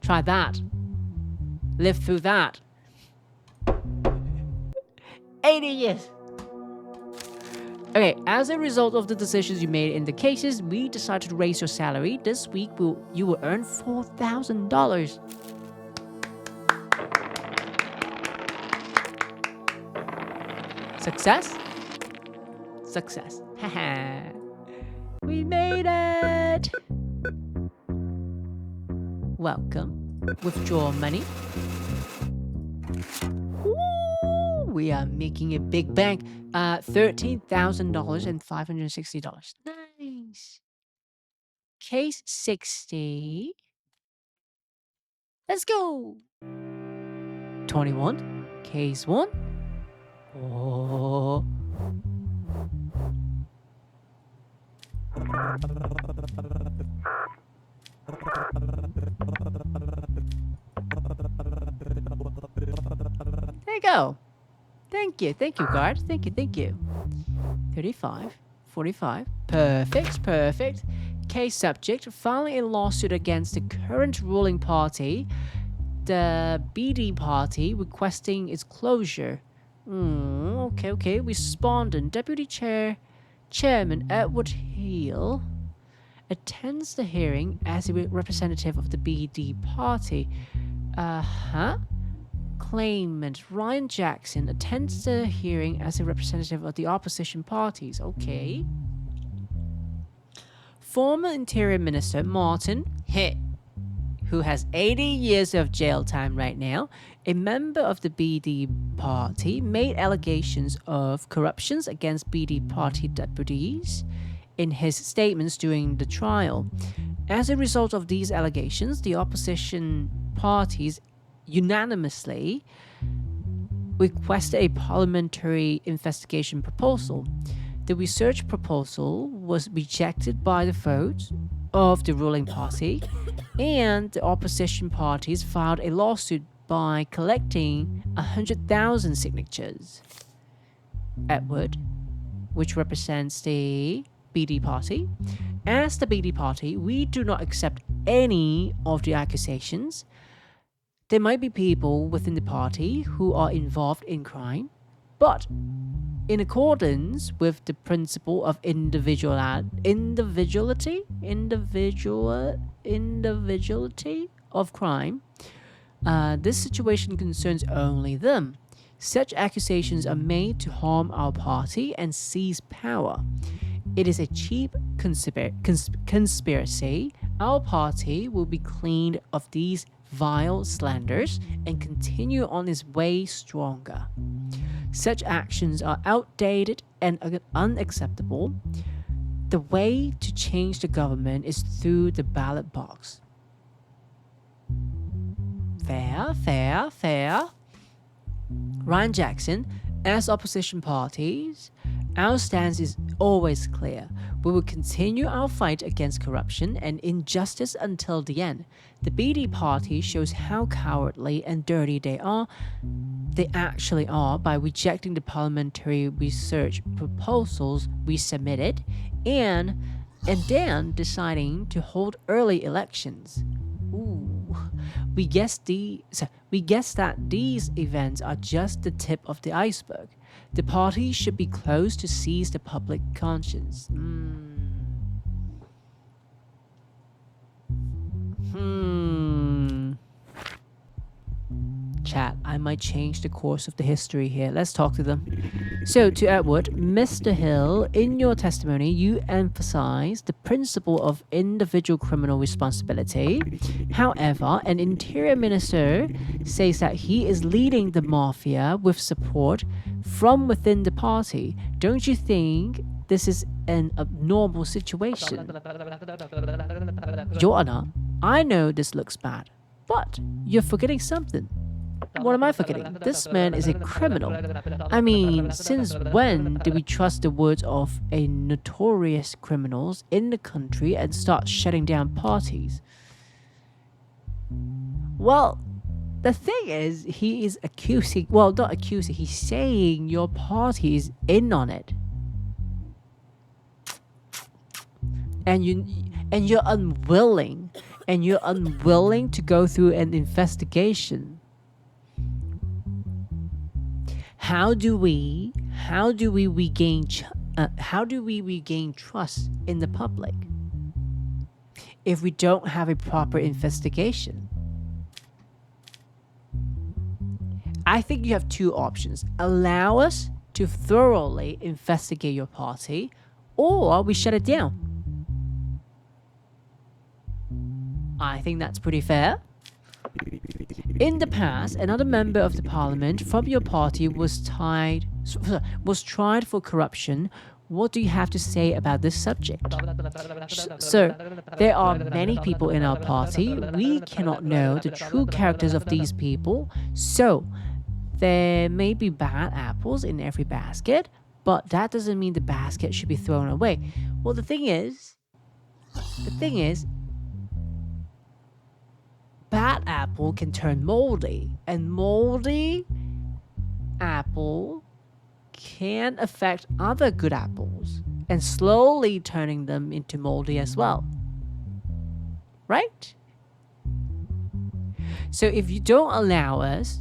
Try that. Live through that. 80 years. Okay, as a result of the decisions you made in the cases, we decided to raise your salary. This week, you will earn $4,000. Success? Success. Haha. We made it! Welcome. Withdraw money. Ooh, we are making a big bank. $13,000 and $560. Nice. Case 60. Let's go. 21. Case 1. Oh. There you go. Thank you, guard. Thank you. 35, 45. Perfect. Case subject, filing a lawsuit against the current ruling party, the BD party, requesting its closure. Okay. Respondent, Deputy Chairman Edward Hill attends the hearing as a representative of the BD party. Claimant Ryan Jackson attends the hearing as a representative of the opposition parties. Okay. former Interior Minister Martin He, who has 80 years of jail time right now, a member of the BD party, made allegations of corruptions against BD party deputies in his statements during the trial. As a result of these allegations, the opposition parties unanimously requested a parliamentary investigation proposal. The research proposal was rejected by the vote of the ruling party, and the opposition parties filed a lawsuit by collecting 100,000 signatures. Edward, which represents the BD party. As the BD party, we do not accept any of the accusations. There might be people within the party who are involved in crime, but in accordance with the principle of individuality of crime, this situation concerns only them. Such accusations are made to harm our party and seize power. It is a cheap conspiracy. Our party will be cleaned of these vile slanders and continue on its way stronger. Such actions are outdated and unacceptable. The way to change the government is through the ballot box. Fair. Ryan Jackson, as opposition parties, our stance is always clear. We will continue our fight against corruption and injustice until the end. The BD party shows how cowardly and dirty they actually are by rejecting the parliamentary research proposals we submitted and then deciding to hold early elections. We guess that these events are just the tip of the iceberg. The party should be close to seize the public conscience. Chat, I might change the course of the history here. Let's talk to them. So, to Edward, Mr. Hill, in your testimony, you emphasize the principle of individual criminal responsibility. However, an interior minister says that he is leading the mafia with support from within the party. Don't you think this is an abnormal situation? Your Honor, I know this looks bad, but you're forgetting something. What am I forgetting? This man is a criminal. I mean, since when do we trust the words of a notorious criminals in the country and start shutting down parties? Well, the thing is, he is accusing, well, not accusing, he's saying your party is in on it. And you're unwilling to go through an investigation. How do we regain trust in the public if we don't have a proper investigation? I think you have two options. Allow us to thoroughly investigate your party, or we shut it down. I think that's pretty fair. In the past, another member of the parliament from your party was tried for corruption. What do you have to say about this subject? Sir, there are many people in our party. We cannot know the true characters of these people, so there may be bad apples in every basket, but that doesn't mean the basket should be thrown away. Well, the thing is, bad apple can turn moldy, and moldy apple can affect other good apples and slowly turning them into moldy as well. Right? So if you don't allow us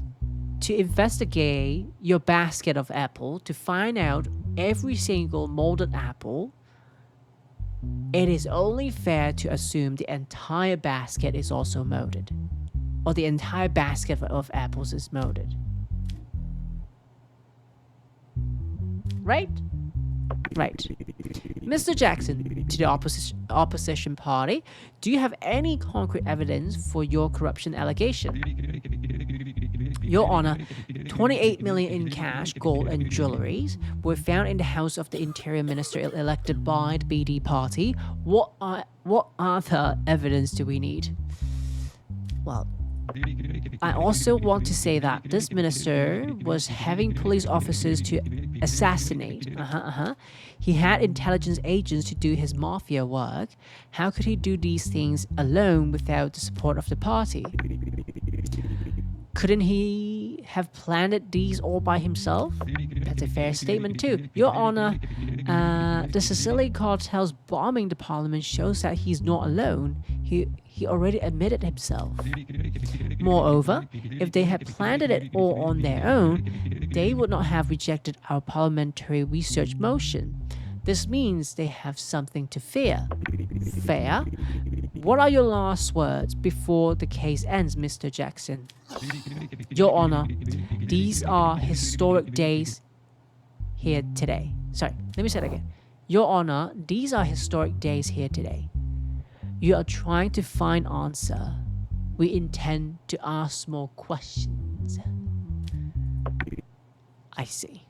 to investigate your basket of apple to find out every single molded apple, it is only fair to assume the entire basket is also molded, or the entire basket of apples is molded. Right? Right. Mr. Jackson, to the opposition party, do you have any concrete evidence for your corruption allegation? Your Honor, 28 million in cash, gold, and jewelries were found in the house of the Interior Minister elected by the BD party. What other evidence do we need? Well, I also want to say that this minister was having police officers to assassinate. He had intelligence agents to do his mafia work. How could he do these things alone without the support of the party? Couldn't he have planned these all by himself? That's a fair statement too. Your Honor, the Sicily cartel's bombing the parliament shows that he's not alone. He already admitted himself. Moreover, if they had planned it all on their own, they would not have rejected our parliamentary research motion. This means they have something to fear. Fair? What are your last words before the case ends, Mr. Jackson? Your Honor, these are historic days here today. Sorry, let me say it again. Your Honor, these are historic days here today. You are trying to find answer. We intend to ask more questions. I see.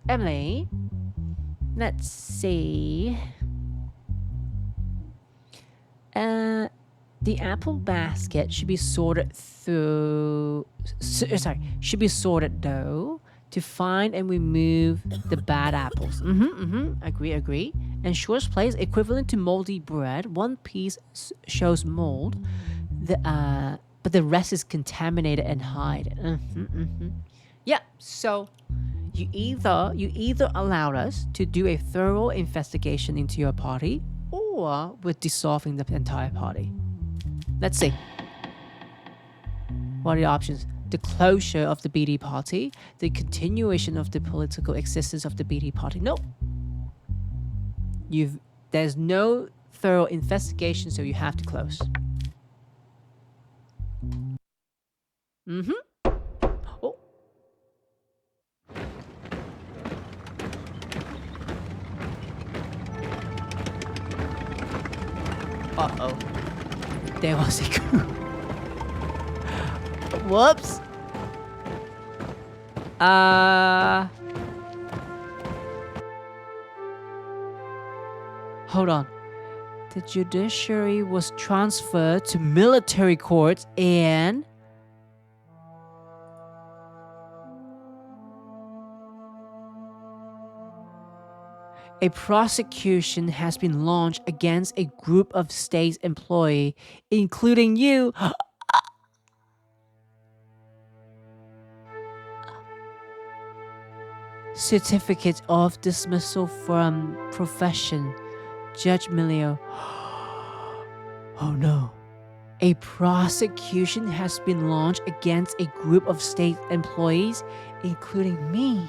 Emily, let's see. The apple basket should be sorted should be sorted though to find and remove the bad apples. Agree. Ensures place equivalent to moldy bread. One piece shows mold, but the rest is contaminated and hide. Yeah. So you either allowed us to do a thorough investigation into your party, or we're dissolving the entire party. Let's see. What are the options? The closure of the BD party, the continuation of the political existence of the BD party. No. There's no thorough investigation, so you have to close. Oh. Uh-oh. There was a coup. Whoops. Hold on. The judiciary was transferred to military courts and a prosecution has been launched against a group of state employees, including you. Certificate of dismissal from profession. Judge Milio. Oh no. A prosecution has been launched against a group of state employees, including me.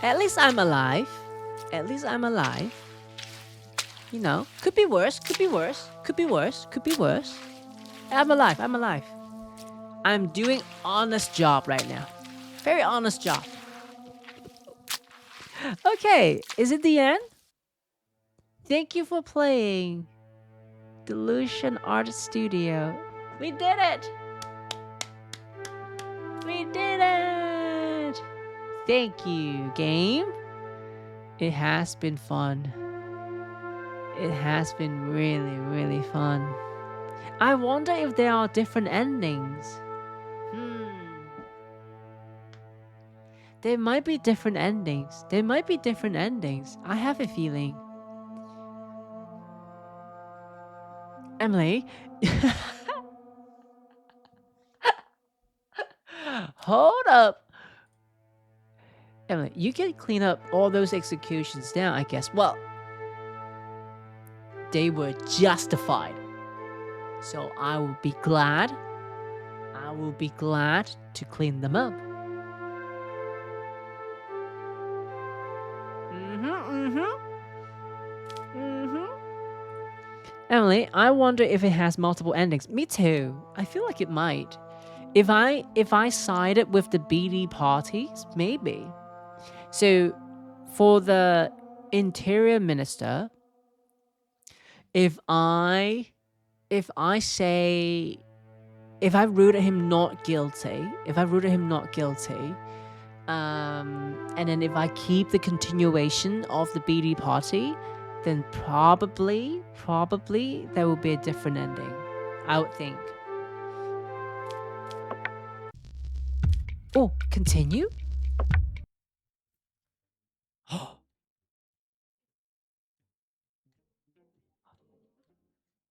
At least I'm alive. At least I'm alive. You know, could be worse, could be worse, could be worse, could be worse. I'm alive, I'm alive. I'm doing honest job right now. Very honest job. Okay, is it the end? Thank you for playing Delusion Art Studio. We did it! We did it! Thank you, game. It has been fun. It has been really, really fun. I wonder if there are different endings. There might be different endings. There might be different endings. I have a feeling. Emily, hold up. Emily, you can clean up all those executions now, I guess. Well, they were justified. So I will be glad. I will be glad to clean them up. Emily, I wonder if it has multiple endings. Me too. I feel like it might. If I sided with the BD parties, maybe. So for the interior minister, if I say, if I rooted him not guilty, and then if I keep the continuation of the BD party, then probably there will be a different ending, I would think. Oh, continue?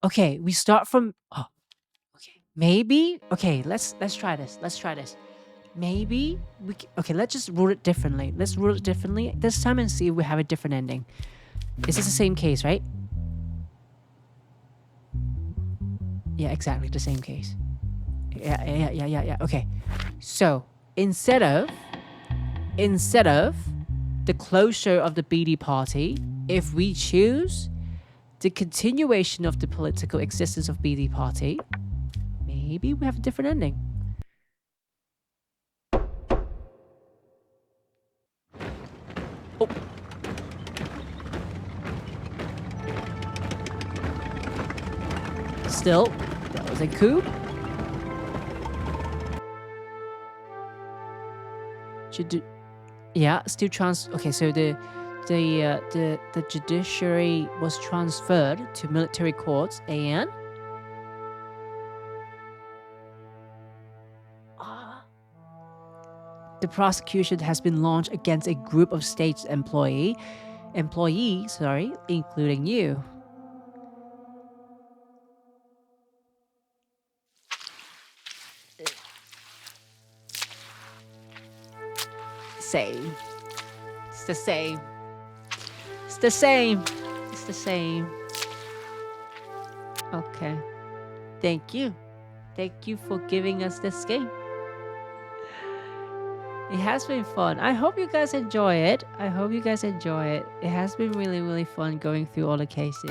Okay, we start from okay, maybe okay, let's try this. Maybe okay, let's just rule it differently. Let's rule it differently this time and see if we have a different ending. Is this the same case, right? Yeah, exactly the same case. Yeah. Okay. So, instead of the closure of the BD party, if we choose the continuation of the political existence of BD party, maybe we have a different ending. Oh. Still, that was a coup. Yeah, still okay, so the judiciary was transferred to military courts and the prosecution has been launched against a group of state's employees, including you. Same. It's the same. It's the same. It's the same. Okay. Thank you. Thank you for giving us this game. It has been fun. I hope you guys enjoy it. It has been really, really fun going through all the cases.